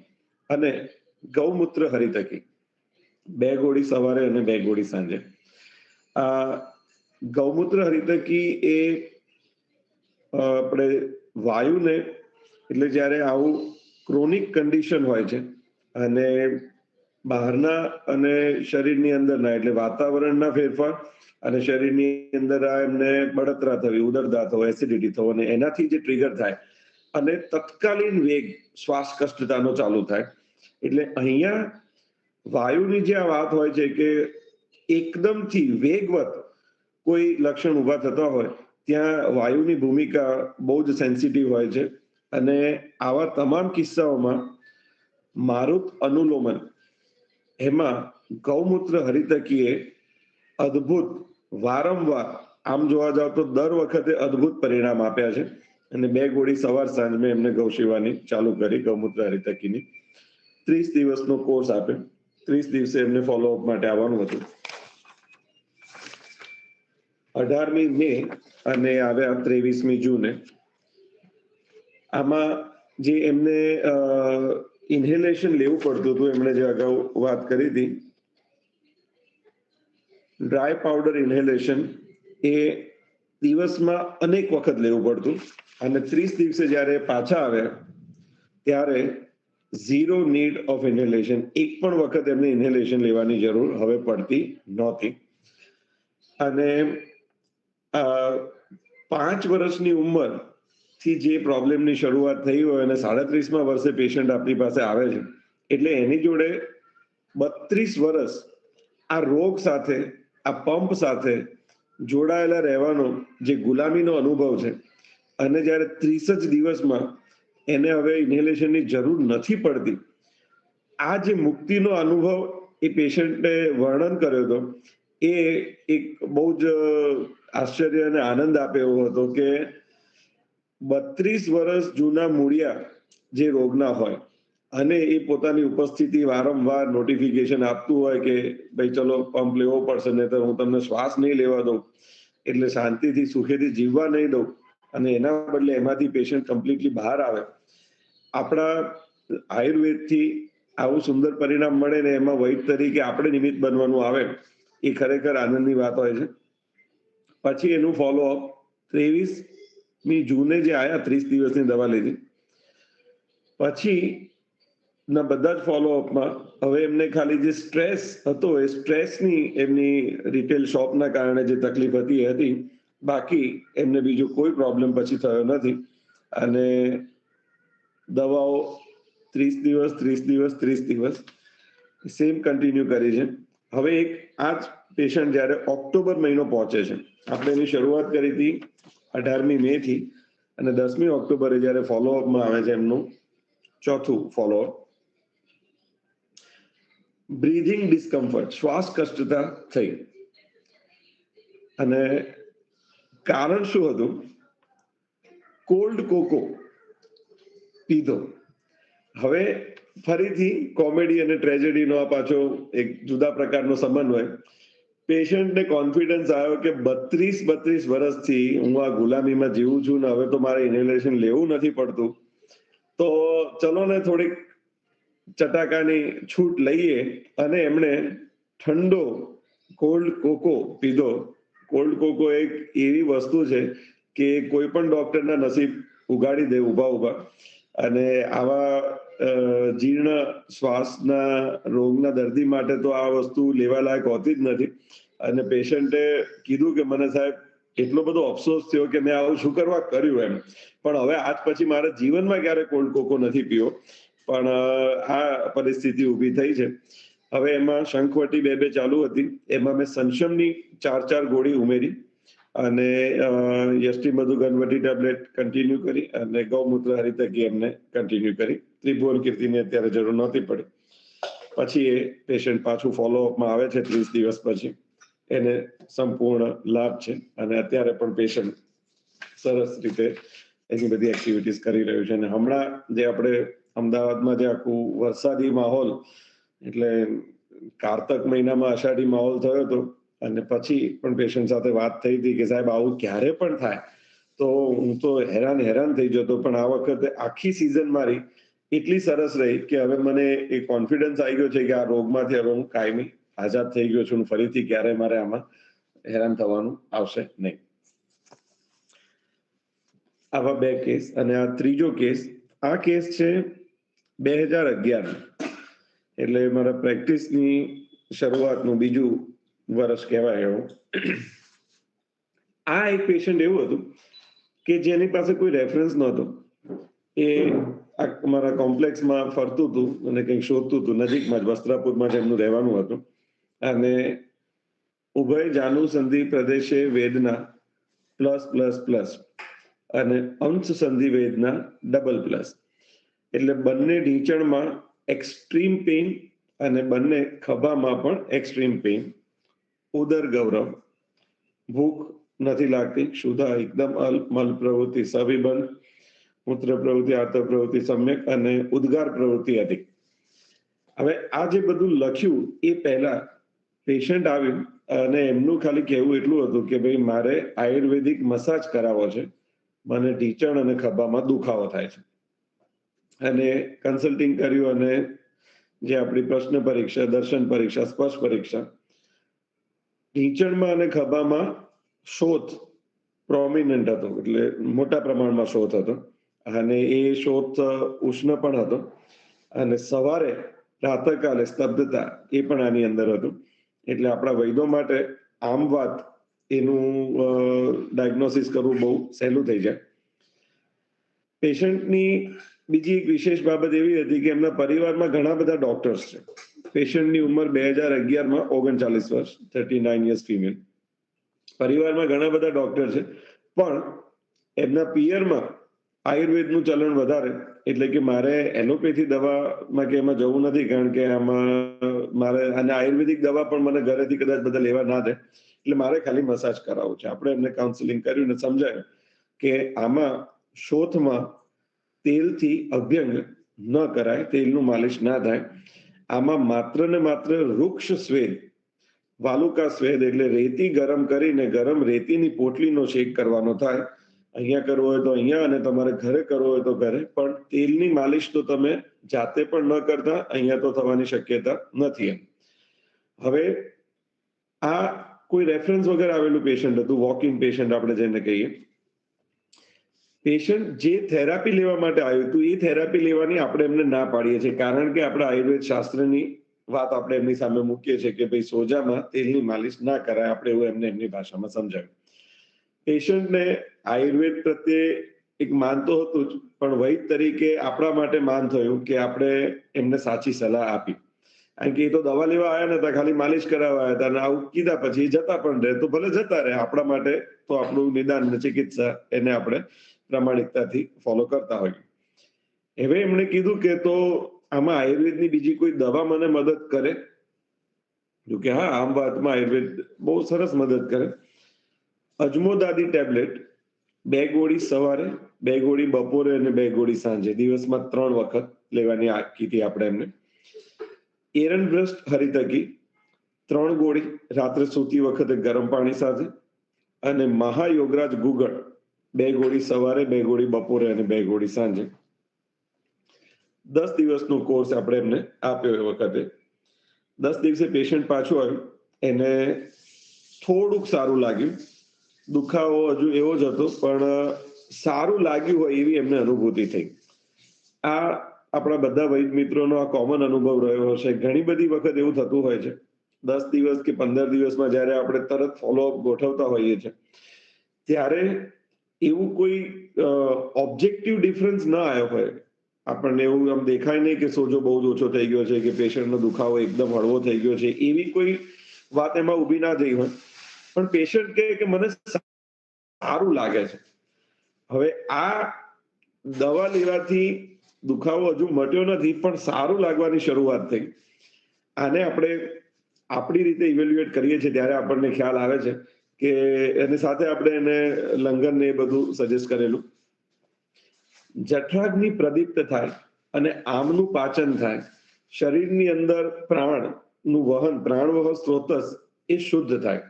અને ગૌમૂત્ર હરિતકી 2 ગોળી સવારે અને 2 ગોળી સાંજે. આ ગૌમૂત્ર હરિતકી એ આપણે વાયુને, એટલે જ્યારે આવું ક્રોનિક કન્ડિશન હોય છે અને બહારના અને શરીરની અંદરના એટલે વાતાવરણના ફેરફાર અને શરીરની અંદર આ એમને બળતરા થવી, ઉદરદા થવો, એસિડિટી થવો અને એનાથી જે ટ્રિગર થાય અને તત્કાલીન વેગ શ્વાસકષ્ટતાનો ચાલુ થાય. એટલે અહીંયા વાયુની જે આ વાત હોય છે કે એકદમથી વેગવત કોઈ લક્ષણ ઊભા થતા હોય ત્યાં વાયુની ભૂમિકા બહુ જ સેન્સિટિવ હોય છે. અને આવા તમામ કિસ્સાઓમાં મારુત અનુલોમન, એમાં ગૌમૂત્ર હરિતકીએ અદ્ભુત, વારંવાર આમ જોવા જાવ તો દર વખતે અદ્ભુત પરિણામ આપ્યા છે. અને 2 ગોળી સવાર સાંજ મેં એમને ગૌશેવાની ચાલુ કરી ગૌમૂત્ર હરિતકીની. 30 દિવસનો કોર્સ આપ્યો. 30 દિવસે એમને ફોલોઅપ માટે આવવાનું હતું. 18મી મે અને આવ્યા 23મી જૂને. આમાં જે એમને ઇન્હેલેશન લેવું પડતું હતું, એમણે જે અગાઉ વાત કરી હતી, ડ્રાય પાવડર ઇન્હેલેશન એ દિવસમાં અનેક વખત લેવું પડતું. અને 30 દિવસે જ્યારે પાછા આવ્યા ત્યારે 0 નીડ ઓફ ઇન્હેલેશન, એક પણ વખત એમને ઇન્હેલેશન લેવાની જરૂર હવે પડતી નહોતી. અને 5 વર્ષની ઉંમર થી જે પ્રોબ્લેમની શરૂઆત થઈ હોય અને 37મા વર્ષે પેશન્ટ આપણી પાસે આવે છે, એટલે એની જોડે 32 વર્ષ આ રોગ સાથે, આ પંપ સાથે જોડાયેલા રહેવાનો જે ગુલામીનો અનુભવ છે, અને જ્યારે 30 જ દિવસમાં એને હવે ઇન્હેલેશનની જરૂર નથી પડતી, આ જે મુક્તિનો અનુભવ એ પેશન્ટે વર્ણન કર્યો હતો, એ એક બહુ જ આશ્ચર્ય અને આનંદ આપે એવો હતો કે 32 વર્ષ જૂના મૂળિયા જે રોગના હોય અને એ પોતાની ઉપસ્થિતિ વારંવાર નોટિફિકેશન આપતું હોય કે ભાઈ ચલો પંપ લેવો પડશે, નહીં તો હું તમને શ્વાસ નહીં લેવા દઉં, એટલે શાંતિથી સુખેથી જીવવા નહીં દઉં, અને એના બદલે એમાંથી પેશન્ટ કમ્પ્લીટલી બહાર આવે. આપણા આયુર્વેદથી આવું સુંદર પરિણામ મળે ને એમાં વૈદ તરીકે આપણે નિમિત્ત બનવાનું આવે, એ ખરેખર આનંદની વાત હોય છે. પછી એનું ફોલોઅપ 23મી જૂને જે આયા 30 દિવસની દવા લીધી પછી ના બધા જ ફોલોઅપમાં હવે એમને ખાલી જે સ્ટ્રેસ હતો એ સ્ટ્રેસની એમની રિટેલ શોપના કારણે જે તકલીફ હતી એ હતી, બાકી એમને બીજો કોઈ પ્રોબ્લેમ પછી થયો નથી. અને દવાઓ 30 દિવસ 30 દિવસ 30 દિવસ સેમ કન્ટિન્યુ કરી છે. હવે એક આ જ પેશન્ટ જ્યારે ઓક્ટોબર મહિનો પહોંચે છે, આપણે એની શરૂઆત કરી હતી 18મી મે થી, અને 10મી ઓક્ટોબરે જ્યારે ફોલોઅપમાં આવે છે એમનું ચોથું ફોલોઅપ, બ્રીધિંગ ડિસ્કમ્ફર્ટ, શ્વાસ કષ્ટતા થઈ. અને કારણ શું હતું? કોલ્ડ કોકો પીધો. હવે ફરીથી કોમેડી અને ટ્રેજેડીનો આ પાછો એક જુદા પ્રકારનો સમન્વય. પેશન્ટને કોન્ફિડન્સ આવ્યો કે 32 વર્ષથી હું આ ગુલામીમાં જીવું છું ને હવે તો મારે ઇન્હેલેશન લેવું નથી પડતું, તો ચલો ને થોડીક ચટાકાની છૂટ લઈએ, અને એમણે ઠંડો કોલ્ડ કોકો પીધો. કોલ્ડ કોકો એક એવી વસ્તુ છે કે કોઈ પણ ડોક્ટરના નસીબ ઉગાડી દે ઊભા, અને આવા જીર્ણ શ્વાસના રોગના દર્દી માટે તો આ વસ્તુ લેવા લાયક હોતી જ નથી. અને પેશન્ટે કીધું કે મને સાહેબ એટલો બધો અફસોસ થયો કે મેં આવું શું કરવા કર્યું એમ, પણ હવે આજ પછી મારે જીવનમાં ક્યારે કોલ્ડ કોકો નથી પીવો. પણ આ પરિસ્થિતિ ઊભી થઈ છે. હવે એમાં શંખવટી 2 ચાલુ હતી, એમાં મેં સંશમની 4 ગોળી ઉમેરી, અને યષ્ટિમધુ ઘનવટી ટેબ્લેટ કન્ટિન્યુ કરી, અને ગૌમૂત્ર હરિતકી એમને કન્ટિન્યુ કરી. ત્રિભુવન કીર્તિની અત્યારે જરૂર નહોતી પડી. પછી એ પેશન્ટ પાછું ફોલોઅપમાં આવે છે 30 દિવસ પછી, એને સંપૂર્ણ લાભ છે, અને અત્યારે પણ પેશન્ટ સરસ રીતે એની બધી એક્ટિવિટીઝ કરી રહ્યું છે. અને હમણાં જે આપણે અમદાવાદમાં જે આખું વરસાદી માહોલ, એટલે કારતક મહિનામાં અષાઢી માહોલ થયો હતો, અને પછી પણ પેશન્ટ સાથે વાત થઈ હતી કે સાહેબ આવું ક્યારે પણ થાય તો હું તો હેરાન થઈ જતો, પણ આ વખતે આખી સિઝન મારી એટલી સરસ રહી કે હવે મને એ કોન્ફિડન્સ આવી ગયો છે કે આ રોગમાંથી હવે હું કાયમી આઝાદ થઈ ગયો છું, ફરીથી ક્યારે મારે આમાં હેરાન થવાનું આવશે નહીં. આવા 2 કેસ, અને આ ત્રીજો કેસ. આ કેસ છે 2011, એટલે મારા પ્રેક્ટિસની શરૂઆતનું બીજું વર્ષ કહેવાય એવું. આ એક પેશન્ટ એવું હતું કે જેની પાસે કોઈ રેફરન્સ નહોતો. એ મારા કોમ્પ્લેક્સમાં ફરતું હતું અને કંઈક શોધતું હતું. નજીકમાં જ વસ્ત્રાપુરમાં જ એમનું રહેવાનું હતું, અને ઉભય જાનુ સંધિ પ્રદેશે વેદના +++, અને અંશ સંધિ વેદના $+, એટલે બંને ઢીંચણમાં એક્સ્ટ્રીમ પેઇન, અને બંને ખભામાં પણ એક્સ્ટ્રીમ પેઇન. ઉદર ગૌરવ, ભૂખ નથી લાગતી, ક્ષુધા એકદમ અલ્પ, મલ પ્રવૃત્તિ સવિબંધ, મૂત્ર પ્રવૃત્તિ આર્તવ પ્રવૃત્તિ સમ્યક, અને ઉદ્ગાર પ્રવૃત્તિ હતી. હવે આ જે બધું લખ્યું એ પહેલા પેશન્ટ આવ્યું, અને એમનું ખાલી કહેવું એટલું હતું કે ભાઈ મારે આયુર્વેદિક મસાજ કરાવવો છે, મને ઢીંચણ અને ખભામાં દુખાવો થાય છે. અને કન્સલ્ટિંગ કર્યું, અને જે આપણી પ્રશ્ન પરીક્ષા, દર્શન પરીક્ષા, સ્પર્શ પરીક્ષા, ઢીંચણમાં અને ખભામાં શોથ પ્રોમિનન્ટ હતો, એટલે મોટા પ્રમાણમાં શોથ હતો, અને એ શોથ ઉષ્ણ પણ હતો, અને સવારે પ્રાતઃકાલે સ્તબ્ધતા એ પણ આની અંદર હતું. એટલે આપણા વૈદો માટે આમ વાત એનું ડાયગ્નોસિસ કરવું બહુ સહેલું થઈ જાય. પેશન્ટની બીજી એક વિશેષ બાબત એવી હતી કે એમના પરિવારમાં ઘણા બધા ડોક્ટર્સ છે, પેશન્ટની ઉંમર 2011માં 39 વર્ષ, 39 યર્સ ફિમેલ. પરિવારમાં ઘણા બધા ડોક્ટર છે, પણ એમના પિયરમાં આયુર્વેદનું ચલણ વધારે, એટલે કે મારે એલોપેથી દવામાં કે એમાં જવું નથી, કારણ કે આમાં મારે અને આયુર્વેદિક દવા પણ મને ઘરેથી કદાચ બધા લેવા ના દે, એટલે મારે ખાલી મસાજ કરાવવું છે. આપણે એમને કાઉન્સિલિંગ કર્યું ને સમજાયું કે આમાં શોથમાં તેલથી અભ્યંગ ન કરાય, તેલનું માલિશ ના થાય. આમાં માત્ર ને માત્ર વૃક્ષ સ્વેદ, વાલુકા સ્વેદ એટલે રેતી ગરમ કરીને ગરમ રેતીની પોટલીનો શેક કરવાનો થાય. અહીંયા કરવો હોય તો અહીંયા, અને તમારે ઘરે કરવો હોય તો ઘરે, પણ તેલની માલિશ તો તમે જાતે પણ ન કરતા, અહીંયા તો થવાની શક્યતા નથી. એમ હવે આ કોઈ રેફરન્સ વગર આવેલું પેશન્ટ હતું, વોક ઇન પેશન્ટ આપણે જેને કહીએ. પેશન્ટ જે થેરાપી લેવા માટે આવ્યું હતું એ થેરાપી લેવાની આપણે એમને ના પાડીએ છીએ, કારણ કે આપણે આયુર્વેદ શાસ્ત્રની વાત આપણે એમની સામે મૂકીએ છીએ કે ભાઈ સોજામાં તેલની માલિશ ના કરાય. આપણે એવું એમને એમની ભાષામાં સમજાવ્યું. પેશન્ટને આયુર્વેદ પ્રત્યે એક માન તો હતું જ, પણ વૈદ તરીકે આપણા માટે માન થયું કે આપણે એમને સાચી સલાહ આપી. કારણ કે એ તો દવા લેવા આવ્યા નતા, ખાલી માલિશ કરાવવા આવ્યા હતા, અને આવું કીધા પછી જતા પણ રહે તો ભલે જતા રહે. આપણા માટે તો આપણું નિદાન અને ચિકિત્સા એને આપણે પ્રામાણિકતાથી ફોલો કરતા હોઈએ. હવે એમણે કીધું કે તો આમાં આયુર્વેદની બીજી કોઈ દવા મને મદદ કરે? જો કે હા, આમ વાતમાં આયુર્વેદ બહુ સરસ મદદ કરે. અજમોદાદી ટેબ્લેટ 2 ગોળી સવારે, 2 ગોળી બપોરે અને 2 ગોળી સાંજે, દિવસમાં 3 વખત લેવાની કીધી આપણે એમને. એરનબ્રસ્ટ હરિતકી 3 ગોળી રાત્રે સૂતી વખતે ગરમ પાણી સાથે, અને મહાયોગરાજ ગુગળ 2 ગોળી સવારે, 2 ગોળી બપોરે અને 2 ગોળી સાંજે. 10 દિવસનો કોર્સ આપણે એમને આપ્યો. એ વખતે 10 દિવસે પેશન્ટ પાછું આવ્યું, એને થોડુંક સારું લાગ્યું. દુખાવો હજુ એવો જ હતો, પણ સારું લાગ્યું હોય એવી એમને અનુભૂતિ થઈ. આ આપણા બધા વૈદ મિત્રોનો આ કોમન અનુભવ રહ્યો હશે. ઘણી બધી વખત એવું થતું હોય છે, 10 દિવસ કે 15 દિવસમાં જ્યારે આપણે તરત ફોલોઅપ ગોઠવતા હોઈએ છીએ, ત્યારે એવું કોઈ ઓબ્જેક્ટિવ ડિફરન્સ ના આવ્યો હોય. આપણને એવું આમ દેખાય નહીં કે સોજો બહુ જ ઓછો થઈ ગયો છે, કે પેશન્ટનો દુખાવો એકદમ હળવો થઈ ગયો છે, એવી કોઈ વાત એમાં ઊભી ના થઈ હોય. પણ પેશન્ટ કહે કે મને સારું લાગે છે. હવે આ દવા લેવાથી દુખાવો હજુ મટ્યો નથી, પણ સારું લાગવાની શરૂઆત થઈ. આને આપણે આપણી રીતે ઇવેલ્યુએટ કરીએ છીએ ત્યારે આપણને ખ્યાલ આવે છે કે એની સાથે આપણે એને લંગન ને એ બધું સજેસ્ટ કરેલું. જઠરાગ્નિ પ્રદીપ્ત થાય અને આમનું પાચન થાય, શરીરની અંદર પ્રાણનું વહન, પ્રાણવહ સ્ત્રોતસ એ શુદ્ધ થાય,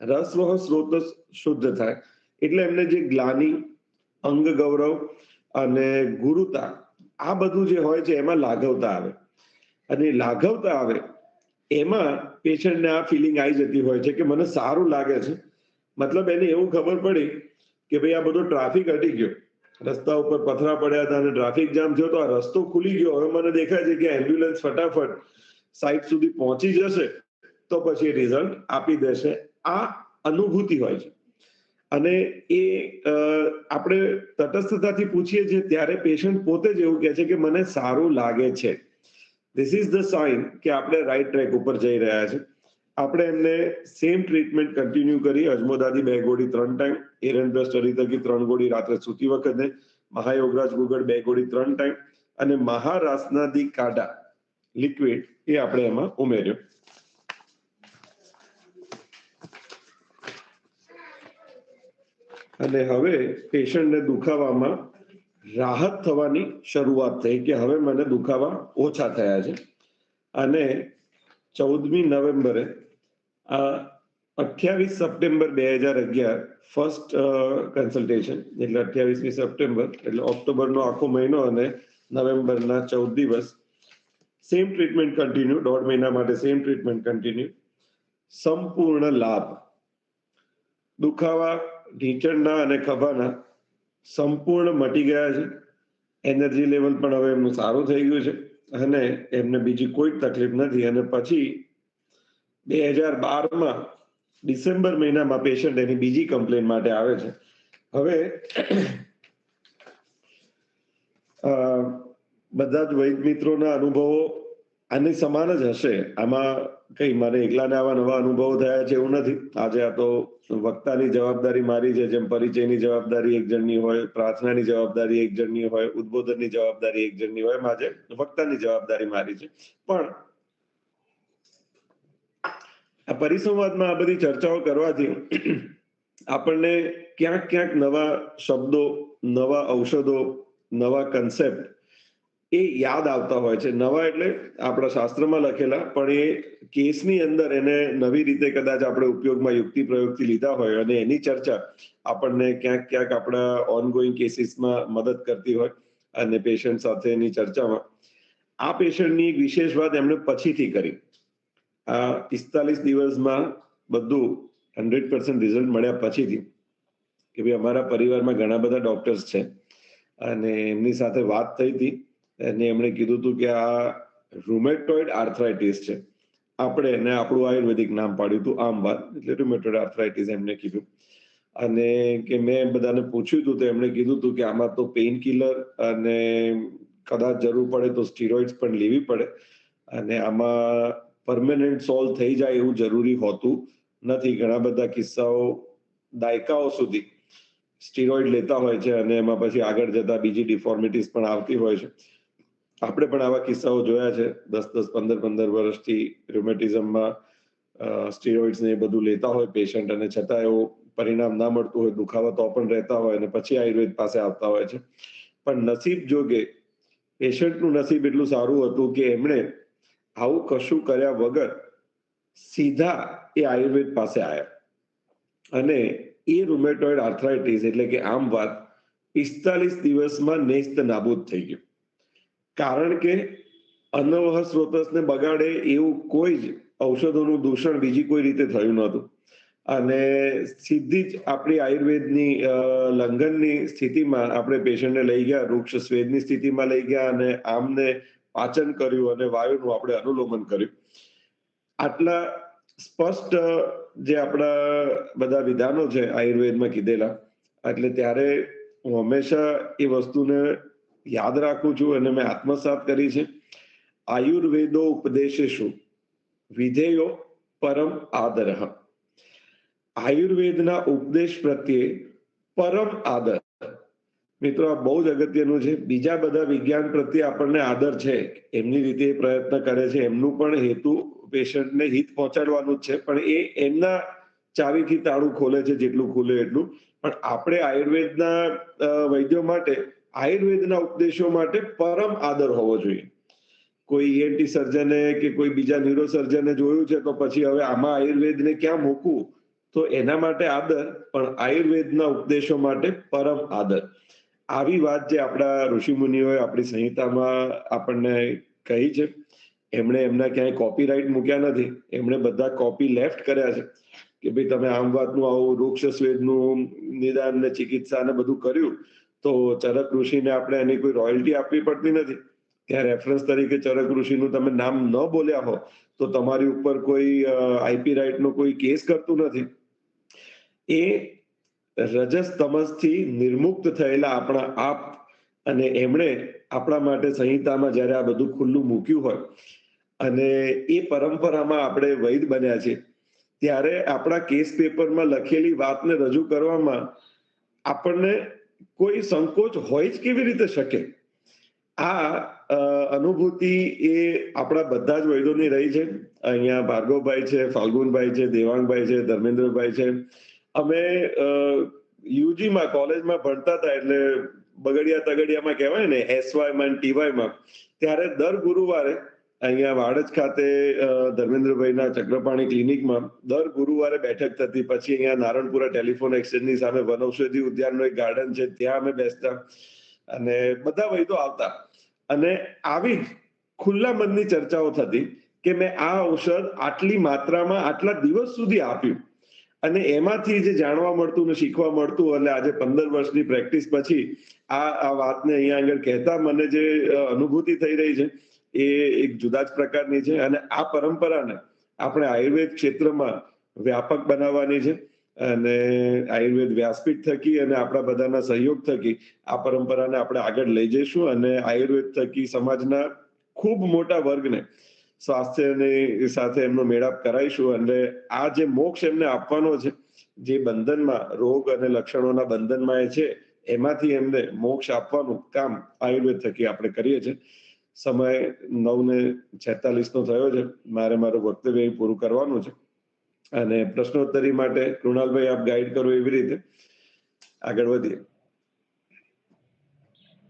રસવહ સ્ત્રોતસ શુદ્ધ થાય. એટલે એમને જે ગ્લાની, અંગ ગૌરવ અને ગુરુતા, આ બધું જે હોય છે એમાં લાઘવતા આવે. અને લાઘવતા આવે એમાં પેશન્ટને આ ફિલિંગ આવી જતી હોય છે કે મને સારું લાગે છે. મતલબ એને એવું ખબર પડી કે ભાઈ આ બધો ટ્રાફિક હટી ગયો, રસ્તા ઉપર પથરા પડ્યા હતા અને ટ્રાફિક જામ થયો, તો આ રસ્તો ખુલી ગયો. હવે મને દેખાય છે કે એમ્બ્યુલન્સ ફટાફટ સાઈટ સુધી પહોંચી જશે તો પછી રિઝલ્ટ આપી દેશે. આ અનુભૂતિ હોય છે. અને એ આપણે તટસ્થતાથી પૂછીએ છીએ ત્યારે પેશન્ટ પોતે જ એવું કહે છે કે મને સારું લાગે છે. ધીસ ઇઝ ધ સાઇન કે આપણે રાઈટ ટ્રેક ઉપર જઈ રહ્યા છે. આપણે એમને સેમ ટ્રીટમેન્ટ કન્ટિન્યુ કરી. અજમોદાદી 2 ગોળી 3 ટાઈમ, એરનબ્રસ્ટ હરિતકી 3 ગોળી રાત્રે સૂતી વખતે, મહાયોગરાજ ગુગળ 2 ગોળી 3 ટાઈમ, અને મહારાસનાદી કાઢા લિક્વિડ એ આપણે એમાં ઉમેર્યો. અને હવે પેશન્ટને દુખાવામાં રાહત થવાની શરૂઆત થઈ કે હવે મને દુખાવા ઓછા થયા છે. અને 14મી નવેમ્બરે 28 સપ્ટેમ્બર 2011 ફર્સ્ટ કન્સલ્ટેશન, એટલે 28મી સપ્ટેમ્બર એટલે ઓક્ટોબરનો આખો મહિનો અને નવેમ્બરના 14 દિવસ સેમ ટ્રીટમેન્ટ કન્ટિન્યુ. 1.5 મહિના માટે સેમ ટ્રીટમેન્ટ કન્ટિન્યુ. સંપૂર્ણ લાભ. દુખાવા ઢીંચણના અને ખભાના સંપૂર્ણ મટી ગયા છે. એનર્જી લેવલ પણ હવે એમનું સારું થઈ ગયું છે અને એમને બીજી કોઈ તકલીફ નથી. અને પછી 2012માં ડિસેમ્બર મહિનામાં પેશન્ટ એની બીજી કમ્પ્લેન માટે આવે છે. હવે બધા જ વૈદ મિત્રોના અનુભવો આની સમાન જ હશે. આમાં કઈ મને એકલાને આવા નવા અનુભવો થયા છે એવું નથી. આજે આ તો વક્તાની જવાબદારી મારી છે, જેમ પરિચયની જવાબદારી એક જણની હોય, પ્રાર્થનાની જવાબદારી એક જણની હોય, ઉદ્બોધનની જવાબદારી એક જણની હોય, એમ આજે વક્તાની જવાબદારી મારી છે. પણ આ પરિસંવાદમાં આ બધી ચર્ચાઓ કરવાથી આપણને ક્યાંક ક્યાંક નવા શબ્દો, નવા ઔષધો, નવા કન્સેપ્ટ એ યાદ આવતા હોય છે. નવા એટલે આપણા શાસ્ત્રમાં લખેલા, પણ એ કેસની અંદર એને નવી રીતે કદાચ આપણે ઉપયોગમાં યુક્તિ પ્રયોગથી લીધા હોય અને એની ચર્ચા આપણને ક્યાંક ક્યાંક આપણા ઓનગોઈંગ કેસીસમાં મદદ કરતી હોય અને પેશન્ટ સાથેની ચર્ચામાં. આ પેશન્ટની એક વિશેષ વાત એમણે પછીથી કરી. આ 45 દિવસમાં બધું 100% રિઝલ્ટ મળ્યા પછીથી કે ભાઈ અમારા પરિવારમાં ઘણા બધા ડોક્ટર્સ છે અને એમની સાથે વાત થઈ હતી અને એમણે કીધું હતું કે આ રૂમેટોઇડ આર્થરાઇટિસ છે. આપણે એને આપણું આયુર્વેદિક નામ પાડ્યું હતું આમવાત, એટલે રૂમેટોઇડ આર્થરાઇટિસ એમને કીધું. અને કે મેં બધાને પૂછ્યું હતું તો એમણે કીધું હતું કે આમાં તો પેઇન કિલર અને કદાચ જરૂર પડે તો સ્ટીરોઇડ્સ પણ લેવી પડે અને આમાં પરમેનન્ટ સોલ્વ થઈ જાય એવું જરૂરી હોતું નથી. ઘણા બધા કિસ્સાઓ દાયકાઓ સુધી સ્ટીરોઇડ લેતા હોય છે અને એમાં પછી આગળ જતા બીજી ડિફોર્મિટીઝ પણ આવતી હોય છે. આપણે પણ આવા કિસ્સાઓ જોયા છે. 10-10, 15-15 વર્ષથી રુમેટિઝમમાં સ્ટીરોઇડ્સ ને એ બધું લેતા હોય પેશન્ટ અને છતાં એવું પરિણામ ના મળતું હોય, દુખાવા તો પણ રહેતા હોય અને પછી આયુર્વેદ પાસે આવતા હોય છે. પણ નસીબ જોગે પેશન્ટનું નસીબ એટલું સારું હતું કે એમણે આવું કશું કર્યા વગર સીધા એ આયુર્વેદ પાસે આવ્યા અને એ રૂમેટોઇડ આર્થરાઇટિસ એટલે કે આમ વાત 45 દિવસમાં નેસ્ત નાબૂદ થઈ ગયું. કારણ કે અનવહ સ્રોતસને બગાડે એવું કોઈ જ ઔષધોનું દૂષણ બીજી કોઈ રીતે થયું નહોતું અને સીધી જ આપણી આયુર્વેદની લંઘનની સ્થિતિમાં આપણે પેશન્ટને લઈ ગયા, વૃક્ષ સ્વેદની સ્થિતિમાં લઈ ગયા અને આમને પાચન કર્યું અને વાયુનું આપણે અનુલોમન કર્યું. આટલા સ્પષ્ટ જે આપણા બધા વિધાનો છે આયુર્વેદમાં કીધેલા, એટલે ત્યારે હું હંમેશા એ વસ્તુને યાદ રાખું છું અને મેં આત્મસાત કરી છે. આયુર્વેદો ઉપદેશેષુ વિધેયો પરમ આદરઃ. આયુર્વેદના ઉપદેશ પ્રત્યે પરમ આદર. મિત્રો, આ બહુ જ અગત્યનું છે. બીજા બધા વિજ્ઞાન પ્રત્યે આપણને આદર છે, એમની રીતે પ્રયત્ન કરે છે, એમનું પણ હેતુ પેશન્ટને હિત પહોંચાડવાનું જ છે, પણ એ એમના ચાવીથી તાળું ખોલે છે જેટલું ખુલે એટલું. પણ આપણે આયુર્વેદના વૈદ્યો માટે, આયુર્વેદના ઉપદેશો માટે પરમ આદર હોવો જોઈએ. કોઈ ઈએનટી સર્જને કે કોઈ બીજા ન્યુરો સર્જને જોયું છે તો પછી હવે આમાં આયુર્વેદને ક્યાં મૂકવું, તો એના માટે આદર, પણ આયુર્વેદના ઉપદેશો માટે પરમ આદર. આવી વાત જે આપણા ઋષિમુનિઓએ આપણી સંહિતામાં આપણને કહી છે, એમણે એમના ક્યાંય કોપીરાઇટ મૂક્યા નથી. એમણે બધા કોપી લેફ્ટ કર્યા છે કે ભાઈ તમે આમ વાતનું આવું વૃક્ષ સ્વેદનું નિદાન ને ચિકિત્સા ને બધું કર્યું તો ચરક ઋષિને આપણે એની કોઈ રોયલ્ટી આપવી પડતી નથી. ત્યાં રેફરન્સ તરીકે ચરક ઋષિનું તમે નામ ન બોલ્યા હો તો તમારી ઉપર કોઈ આઈપી રાઇટનો કોઈ કેસ કરતું નથી. એ રજસ તમસથી નિર્મુક્ત થયેલા આપણા આપ અને એમણે આપણા માટે સંહિતામાં જ્યારે આ બધું ખુલ્લું મૂક્યું હોય અને એ પરંપરામાં આપણે વૈદ બન્યા છે, ત્યારે આપણા કેસ પેપરમાં લખેલી વાતને રજૂ કરવામાં આપણને કોઈ સંકોચ હોય જ કેવી રીતે શકે? આ અનુભૂતિ એ આપણા બધા જ વૈદોની રહી છે. અહીંયા ભાર્ગવભાઈ છે, ફાલ્ગુનભાઈ છે, દેવાંગભાઈ છે, ધર્મેન્દ્રભાઈ છે. અમે યુજીમાં કોલેજમાં ભણતા હતા, એટલે બગડિયા તગડિયામાં કહેવાય ને, એસવાયમાં ટીવાયમાં, ત્યારે દર ગુરુવારે અહીંયા વાડજ ખાતે ધર્મેન્દ્રભાઈના ચક્રપાણી ક્લિનિકમાં દર ગુરુવારે બેઠક થતી. પછી અહીંયા નારણપુરા ટેલિફોન એક્સચેન્જની સામે વનૌષધિ ઉદ્યાનનો એક ગાર્ડન છે, ત્યાં અમે બેસતા અને બધા વૈદો આવતા અને આવી જ ખુલ્લા મનની ચર્ચાઓ થતી કે મેં આ ઔષધ આટલી માત્રામાં આટલા દિવસ સુધી આપ્યું અને એમાંથી જે જાણવા મળતું ને શીખવા મળતું. એટલે આજે 15 વર્ષની પ્રેક્ટિસ પછી આ વાતને અહીંયા આગળ કહેતા મને જે અનુભૂતિ થઈ રહી છે એ એક જુદા જ પ્રકારની છે અને આ પરંપરાને આપણે આયુર્વેદ ક્ષેત્રમાં વ્યાપક બનાવવાની છે અને આયુર્વેદ વ્યાસપીઠ થકી અને આપણા બધાના સહયોગ થકી આ પરંપરાને આપણે આગળ લઈ જઈશું અને આયુર્વેદ થકી સમાજના ખૂબ મોટા વર્ગને સ્વાસ્થ્યની સાથે એમનો મેળાપ કરાવીશું અને આ જે મોક્ષ એમને આપવાનો છે, જે બંધનમાં રોગ અને લક્ષણોના બંધનમાં એ છે, એમાંથી એમને મોક્ષ આપવાનું કામ આયુર્વેદ થકી આપણે કરીએ છીએ. સમય 9:46 થયો છે. મારે મારું વક્તવ્ય પૂરું કરવાનું છે અને પ્રશ્નોત્તરી માટે કૃણાલભાઈ આપ ગાઈડ કરો એવી રીતે આગળ વધીએ.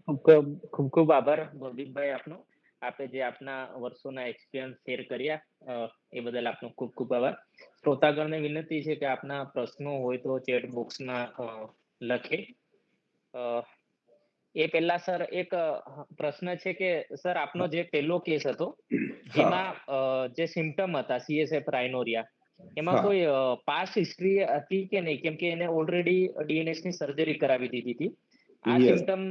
ખૂબ ખૂબ આભાર ભવદીપભાઈ આપનો. આપે જે આપના વર્ષોના એક્સપિરિયન્સ શેર કર્યા એ બદલ આપનો ખૂબ ખૂબ આભાર. શ્રોતાગણને વિનંતી છે કે આપના પ્રશ્નો હોય તો ચેટ બોક્સમાં લખે. એ પહેલા સર એક પ્રશ્ન છે કે સર આપનો જે પહેલો કેસ હતો જેમાં જે સિમ્પટમ હતા CSF રાઇનોરિયા, એમાં કોઈ પાસ્ટ હિસ્ટ્રી હતી કે નહીં? કેમ કે એને ઓલરેડી DNS ની સર્જરી કરાવી દીધી હતી. આ સિમ્પટમ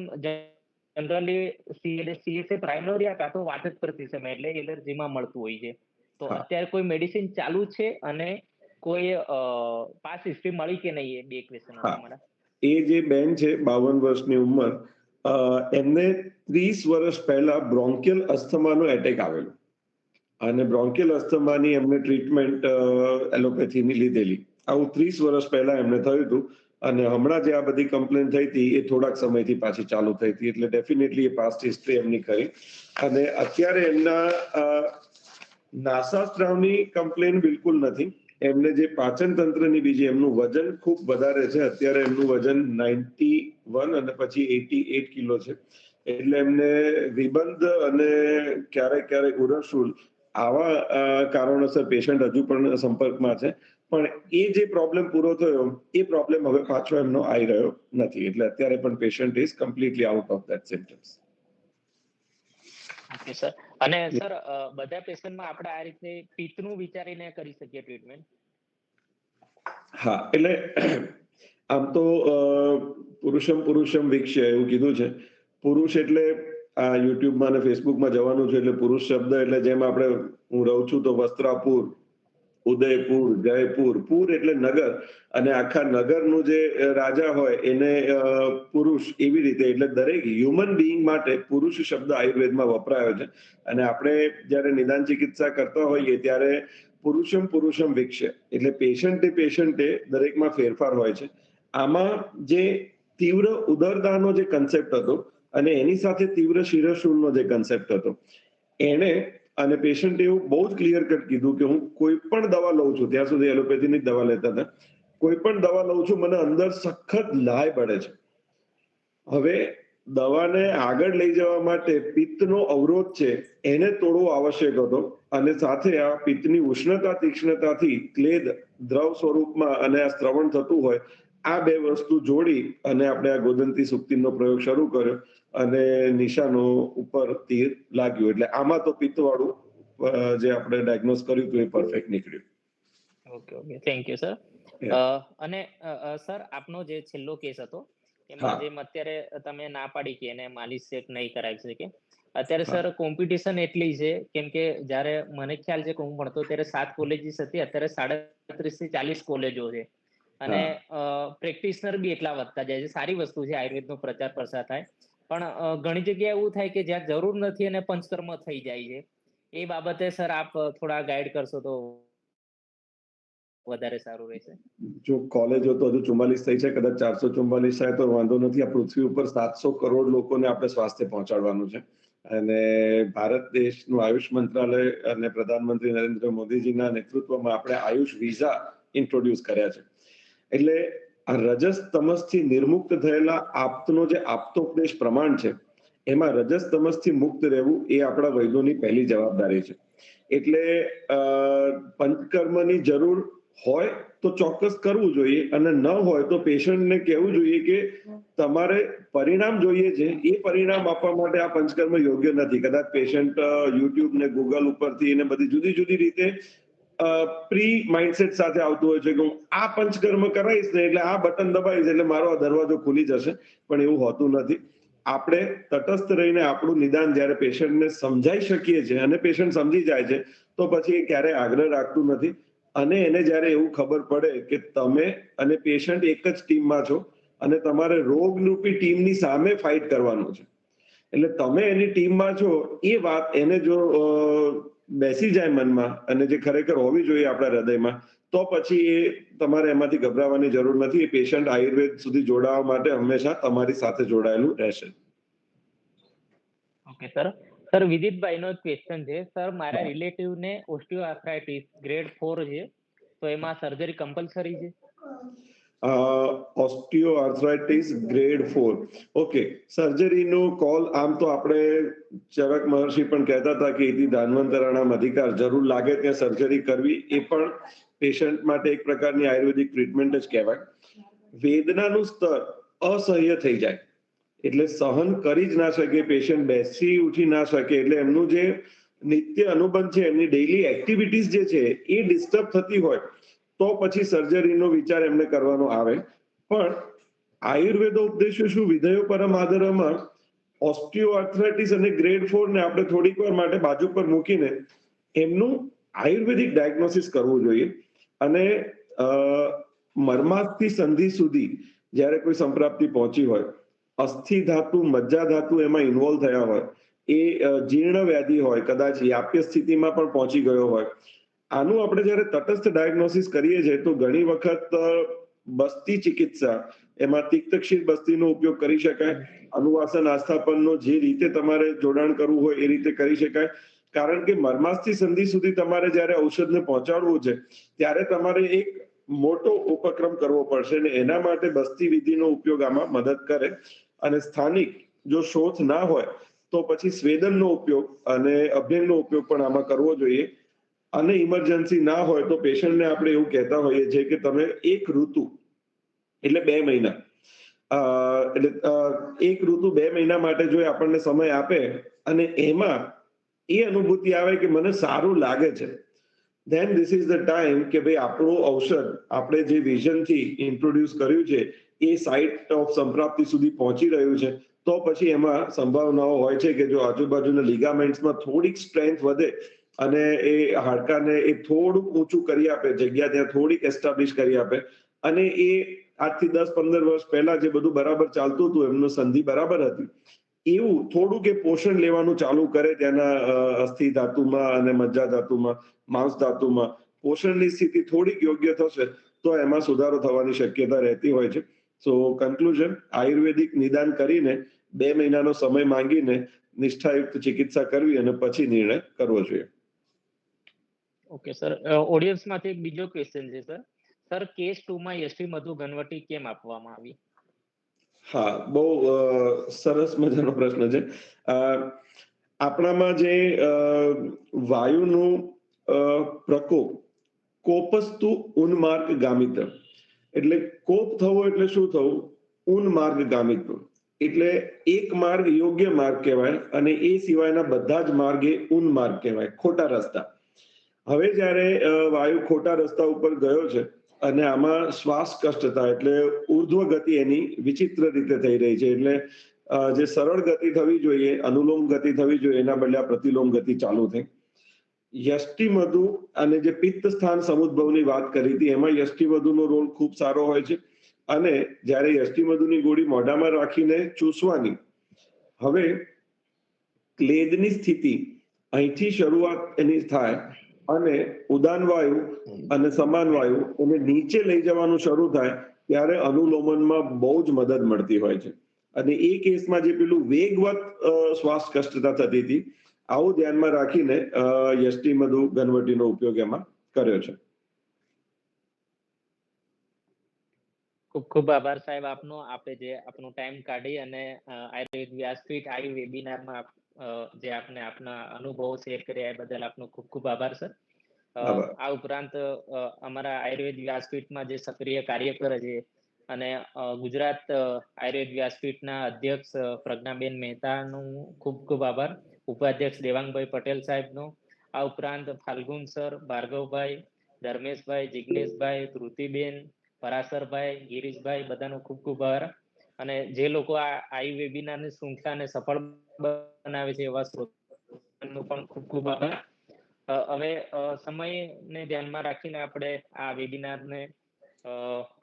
જનરલી CSF રાઇનોરિયા કાં તો વાત જ કરતી સમય એટલે એલર્જીમાં મળતું હોય છે. તો અત્યારે કોઈ મેડિસિન ચાલુ છે અને કોઈ પાસ્ટ હિસ્ટ્રી મળી કે નહીં? એ બે ક્વેશ્ચન હતા મારા. એ જે બેન છે 52 વર્ષની ઉંમર, એમને 30 વર્ષ પહેલા બ્રોન્કિયલ અસ્થમાનો એટેક આવેલો અને બ્રોન્કિયલ અસ્થમાની એમને ટ્રીટમેન્ટ એલોપેથીની લીધેલી. આવું 30 વર્ષ પહેલા એમને થયું હતું અને હમણાં જે આ બધી કમ્પ્લેન થઈ હતી એ થોડાક સમયથી પાછી ચાલુ થઈ હતી, એટલે ડેફિનેટલી એ પાસ્ટ હિસ્ટ્રી એમની કરી. અને અત્યારે એમના નાસાસ્ત્રાવની કમ્પ્લેન બિલકુલ નથી. એમને જે પાચન તંત્રની બીજી એમનું વજન ખૂબ વધારે છે. અત્યારે એમનું વજન 91 અને પછી 88 કિલો છે. એટલે એમને વિબંધ અને ક્યારેક ઉરસુલ આવા કારણોસર પેશન્ટ હજુ પણ સંપર્કમાં છે. પણ એ જે પ્રોબ્લેમ પૂરો થયો એ પ્રોબ્લેમ હવે પાછો એમનો આવી રહ્યો નથી. એટલે અત્યારે પણ patient is completely out of that symptoms. Okay sir. અને સર બધા પેશન્ટમાં આપણે આ રીતે પિત્તનું વિચારીને કરી શકીએ ટ્રીટમેન્ટ? હા, એટલે આમ તો પુરુષમ વિક્ષય એવું કીધું છે. પુરુષ એટલે આ યુટ્યુબમાં અને ફેસબુકમાં જવાનું છે એટલે પુરુષ શબ્દ એટલે જેમ આપણે હું રહું છું તો વસ્ત્રાપુર, ઉદયપુર, જયપુર, પુર એટલે નગર અને આખા નગરનું જે રાજા હોય એને પુરુષ, એવી રીતે એટલે દરેક હ્યુમન બિઈંગ માટે પુરુષ શબ્દ આયુર્વેદમાં વપરાયો છે. અને આપણે જ્યારે નિદાન ચિકિત્સા કરતા હોઈએ ત્યારે પુરુષમ વિક્ષય એટલે પેશન્ટે દરેકમાં ફેરફાર હોય છે. આમાં જે તીવ્ર ઉદરદાનો જે કન્સેપ્ટ હતો અને એની સાથે તીવ્ર શિરશૂળનો જે કન્સેપ્ટ હતો એને અને પેશન્ટે એવું બહુ જ ક્લિયર કટ કીધું કે હું કોઈ પણ દવા લઉં છું, ત્યાં સુધી એલોપેથીની દવા લેતા હતા, કોઈ પણ દવા લઉં છું મને અંદર સખત લાય પડે છે. હવે દવાને આગળ લઈ જવા માટે પિત્તનો અવરોધ છે એને તોડવો આવશ્યક હતો અને સાથે આ પિત્તની ઉષ્ણતા તીક્ષ્ણતાથી ક્લેદ દ્રવ સ્વરૂપમાં અને આ સ્ત્રવણ થતું હોય, આ બે વસ્તુ જોડી અને આપણે આ ગોદંતી સુક્તિનો પ્રયોગ શરૂ કર્યો અને નિશાનો ઉપર તીર લાગ્યું. એટલે આમાં તો પિત્તવાળું જે આપણે ડાયગ્નોઝ કર્યું હતું એ પરફેક્ટ નીકળ્યું. Okay, thank you sir. અને સર આપનો જે છેલ્લો કેસ હતો એમાં જેમ અત્યારે તમે ના પાડી કે એને માલિશ નહીં કરાવી શકે, અત્યારે સર કોમ્પિટિશન એટલી છે કેમ કે જ્યારે મને ખ્યાલ છે કે હું ભણતો ત્યારે 7 કોલેજીસ હતી, અત્યારે 37 થી 40 કોલેજો છે અને પ્રેક્ટિશનર બી એટલા વધતા જાય છે. સારી વસ્તુ છે, આયુર્વેદનો પ્રચાર પ્રસાર થાય, પણ ઘણી જગ્યાએ એવું થાય કે જ્યાં જરૂર નથી અને પંચકર્મ થઈ જાય છે. એ બાબતે સર આપ થોડા ગાઈડ કરશો તો વધારે સારું રહેશે. જો કોલેજો તો હજુ 44 થઈ છે, કદાચ 444 થાય તો વાંધો નથી. આ પૃથ્વી ઉપર 700 કરોડ લોકોને આપણે સ્વાસ્થ્ય પહોંચાડવાનું છે અને ભારત દેશનું આયુષ મંત્રાલય અને પ્રધાનમંત્રી નરેન્દ્ર મોદીજીના નેતૃત્વમાં આપણે આયુષ વિઝા ઇન્ટ્રોડ્યુસ કર્યા છે. એટલે આ રજસ તમસથી નિર્મુક્ત થયેલા આપતનો જે આપતોપદેશ પ્રમાણ છે એમાં રજસ તમસથી મુક્ત રહેવું એ આપણા વૈદ્યોની પહેલી જવાબદારી છે. એટલે પંચકર્મની જરૂર હોય તો ચોક્કસ કરવું જોઈએ અને ન હોય તો પેશન્ટને કહેવું જોઈએ કે તમારે પરિણામ જોઈએ છે, એ પરિણામ આપવા માટે આ પંચકર્મ યોગ્ય નથી. કદાચ પેશન્ટ યુટ્યુબ ને ગૂગલ ઉપરથી એને બધી જુદી જુદી રીતે પ્રી માઇન્ડસેટ સાથે આવતું હોય છે કે હું આ પંચકર્મ કરાવીશ ને એટલે આ બટન દબાવીશ એટલે મારો આ દરવાજો ખુલી જશે, પણ એવું હોતું નથી. આપણે તટસ્થ રહીને આપણું નિદાન જ્યારે પેશન્ટને સમજાઈ શકીએ છીએ અને પેશન્ટ સમજી જાય છે તો પછી એ ક્યારેય આગ્રહ રાખતું નથી. અને એને જ્યારે એવું ખબર પડે કે તમે અને પેશન્ટ એક જ ટીમમાં છો અને તમારે રોગરૂપી ટીમની સામે ફાઇટ કરવાનું છે, એટલે તમે એની ટીમમાં છો એ વાત એને જો બેસી જાય મનમાં અને જે ખરેખર હોવી જોઈએ આપણા હૃદયમાં, તો પછી એ તમારે એમાંથી ગભરાવાની જરૂર નથી. એ પેશન્ટ આયુર્વેદ સુધી જોડાવા માટે હંમેશા તમારી સાથે જોડાયેલું રહેશે. Okay sir. સર વિદિતભાઈનો એક ક્વેશ્ચન છે. સર મારા રિલેટિવને ઓસ્ટિયોઆર્થ્રાઇટિસ ગ્રેડ 4 છે, તો એમાં સર્જરી કમ્પલસરી છે? ઓસ્ટિયોઆર્થ્રાઇટિસ ગ્રેડ 4. ઓકે, સર્જરીનો કોલ આમ તો આપણે ચરક મહર્ષિ પણ કહેતા હતા કે એથી દાનવંતરાણામ અધિકાર, જરૂર લાગે ત્યાં સર્જરી કરવી એ પણ પેશન્ટ માટે એક પ્રકારની આયુર્વેદિક ટ્રીટમેન્ટ જ કહેવાય. વેદનાનું સ્તર અસહ્ય થઈ જાય એટલે સહન કરી જ ના શકે, પેશન્ટ બેસી ઉઠી ના શકે, એટલે એમનું જે નિત્ય અનુબંધ છે, એમની ડેઇલી એક્ટિવિટીઝ જે છે એ ડિસ્ટર્બ થતી હોય તો પછી સર્જરીનો વિચાર એમને કરવાનો આવે. પણ આયુર્વેદોપદેશો શું વિધેયો પરમ આદરમાં ઓસ્ટિયોઆર્થ્રાઇટિસ અને ગ્રેડ 4 ને આપણે થોડીક વાર માટે બાજુ પર મૂકીને એમનું આયુર્વેદિક ડાયગ્નોસિસ કરવું જોઈએ. અને મર્માસ્થિ સંધિ સુધી જ્યારે કોઈ સંપ્રાપ્તિ પહોંચી હોય, અસ્થિ ધાતુ, મજ્જા ધાતુ એમાં ઇન્વોલ્વ થયા હોય, એ જીર્ણ વ્યાધિ હોય, કદાચ યાપ્ય સ્થિતિમાં પણ પહોંચી ગયો હોય, આનું આપણે જ્યારે તટસ્થ ડાયગ્નોસિસ કરીએ છીએ તો ઘણી વખત બસ્તી ચિકિત્સા, એમાં તિક્તક્ષીર બસ્તીનો ઉપયોગ કરી શકાય. અનુવાસન આસ્થાપનનો જે રીતે તમારે જોડાણ કરવું હોય એ રીતે કરી શકાય. કારણ કે મર્માસ્થિ સંધિ સુધી તમારે જ્યારે ઔષધને પહોંચાડવું છે ત્યારે તમારે એક મોટો ઉપક્રમ કરવો પડશે અને એના માટે બસ્તી વિધિનો ઉપયોગ આમાં મદદ કરે. અને સ્થાનિક જો શોથ ના હોય તો પછી સ્વેદનનો ઉપયોગ અને અભ્યંગનો ઉપયોગ પણ આમાં કરવો જોઈએ. અને ઇમરજન્સી ના હોય તો પેશન્ટને આપણે એવું કહેતા હોઈએ છીએ કે તમે એક ઋતુ એટલે 2 મહિના, એટલે એક ઋતુ 2 મહિના માટે જો આપણને સમય આપે અને એમાં એ અનુભૂતિ આવે કે મને સારું લાગે છે, then this is the time કે ભાઈ આપણું ઔષધ આપણે જે વિઝનથી ઇન્ટ્રોડ્યુસ કર્યું છે એ સાઇટ ઓફ સંપ્રાપ્તિ સુધી પહોંચી રહ્યું છે. તો પછી એમાં સંભાવનાઓ હોય છે કે જો આજુબાજુના લિગામેન્ટ્સમાં થોડીક સ્ટ્રેન્થ વધે અને એ હાડકાને એ થોડુંક ઊંચું કરી આપે, જગ્યા ત્યાં થોડીક એસ્ટાબ્લિશ કરી આપે, અને એ આજથી 10-15 વર્ષ પહેલા જે બધું બરાબર ચાલતું હતું, એમનું સંધિ બરાબર હતી, એવું થોડુંક એ પોષણ લેવાનું ચાલુ કરે ત્યાંના અસ્થિ ધાતુમાં અને મજ્જા ધાતુમાં, માંસ ધાતુમાં પોષણની સ્થિતિ થોડીક યોગ્ય થશે તો એમાં સુધારો થવાની શક્યતા રહેતી હોય છે. સો કન્ક્લુઝન, આયુર્વેદિક નિદાન કરીને 2 મહિનાનો સમય માંગીને નિષ્ઠાયુક્ત ચિકિત્સા કરવી અને પછી નિર્ણય કરવો જોઈએ. Okay sir. ઓડિયન્સમાંથી એક બીજો ક્વેશ્ચન છે સર. સર કેસ 2 માં યષ્ટિ મધુ ઘનવટી કેમ આપવામાં આવી? હા, બહુ સરસ મજાનો પ્રશ્ન છે. આપણામાં જે વાયુનું પ્રકોપ, કોપસ્તુ ઉન્માર્ગ ગામિત, એટલે કોપ થવો એટલે શું થવું? ઉન્માર્ગ ગામિત, એટલે એક માર્ગ યોગ્ય માર્ગ કહેવાય અને એ સિવાયના બધા જ માર્ગ એ ઉન્માર્ગ કહેવાય, ખોટા રસ્તા. હવે જ્યારે વાયુ ખોટા રસ્તા ઉપર ગયો છે અને આમાં શ્વાસ કષ્ટતા એટલે ઉર્ધ્વ ગતિ એની વિચિત્ર રીતે થઈ રહી છે, એટલે જે સરળ ગતિ થવી જોઈએ, અનુલોમ ગતિ થવી જોઈએ, એના બદલે પ્રતિલોમ ગતિ ચાલુ થઈ. યષ્ટિ મધુ અને જે પિત્ત સ્થાન સમુદ્ભવની વાત કરી હતી એમાં યષ્ટિ મધુનો રોલ ખૂબ સારો હોય છે. અને જ્યારે યષ્ટિ મધુની ગોળી મોઢામાં રાખીને ચૂસવાની, હવે ક્લેદની સ્થિતિ અહીંથી શરૂઆત એની થાય અને ઉદાન વાયુ અને સમાન વાયુ એને નીચે લઈ જવાનું શરૂ થાય ત્યારે અનુલોમનમાં બહુ જ મદદ મળતી હોય છે. અને એ કેસમાં જે પેલું વેગવત શ્વાસ કષ્ટતા થતી હતી, આવું ધ્યાનમાં રાખીને યષ્ટિ મધુ ઘનવટીનો ઉપયોગ એમાં કર્યો છે. ખૂબ ખૂબ આભાર સાહેબ આપનો. આપે જે આપણો ટાઈમ કાઢી અને આયુર્વેદ વ્યાસપીઠ આયુ વેબિનારમાં જે આપને આપના અનુભવો શેર કર્યા એ બદલ આપનો ખૂબ ખૂબ આભાર સર. આ ઉપરાંત અમારા આયુર્વેદ વ્યાસપીઠમાં જે સક્રિય કાર્ય કરે છે અને ગુજરાત આયુર્વેદ વ્યાસપીઠના અધ્યક્ષ પ્રજ્ઞાબેન મહેતાનું ખૂબ ખૂબ આભાર. ઉપાધ્યક્ષ દેવાંગભાઈ પટેલ સાહેબનો, આ ઉપરાંત ફાલ્ગુન સર, ભાર્ગવભાઈ, ધર્મેશભાઈ, જિગ્નેશભાઈ, ધ્રુતિબેન, પરાશરભાઈ, ગિરીશભાઈ, બધાનો ખૂબ ખૂબ આભાર. અને જે લોકો આ આયુ વેબિનારની શૃંખલાને સફળ બનાવે છે એવા શ્રોતાનો પણ ખૂબ ખૂબ આભાર. હવે સમયને ધ્યાનમાં રાખીને આપણે આ વેબિનારને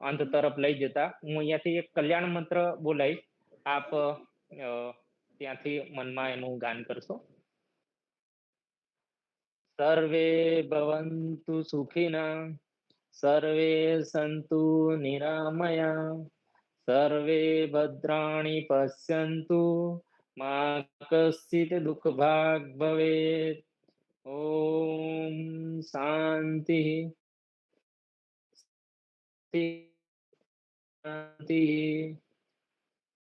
અંત તરફ લઈ જતા હું અહીંયાથી એક કલ્યાણ મંત્ર બોલાવીશ, આપ ત્યાંથી મનમાં એનું ગાન કરશો. સર્વે ભવન્તુ સુખિનઃ, સર્વે સન્તુ નિરામયા, સર્વે ભદ્રાણિ પશ્યન્તુ, મા કશ્ચિત દુઃખ ભાગ ભવેત. ઓમ શાંતિ શાંતિ.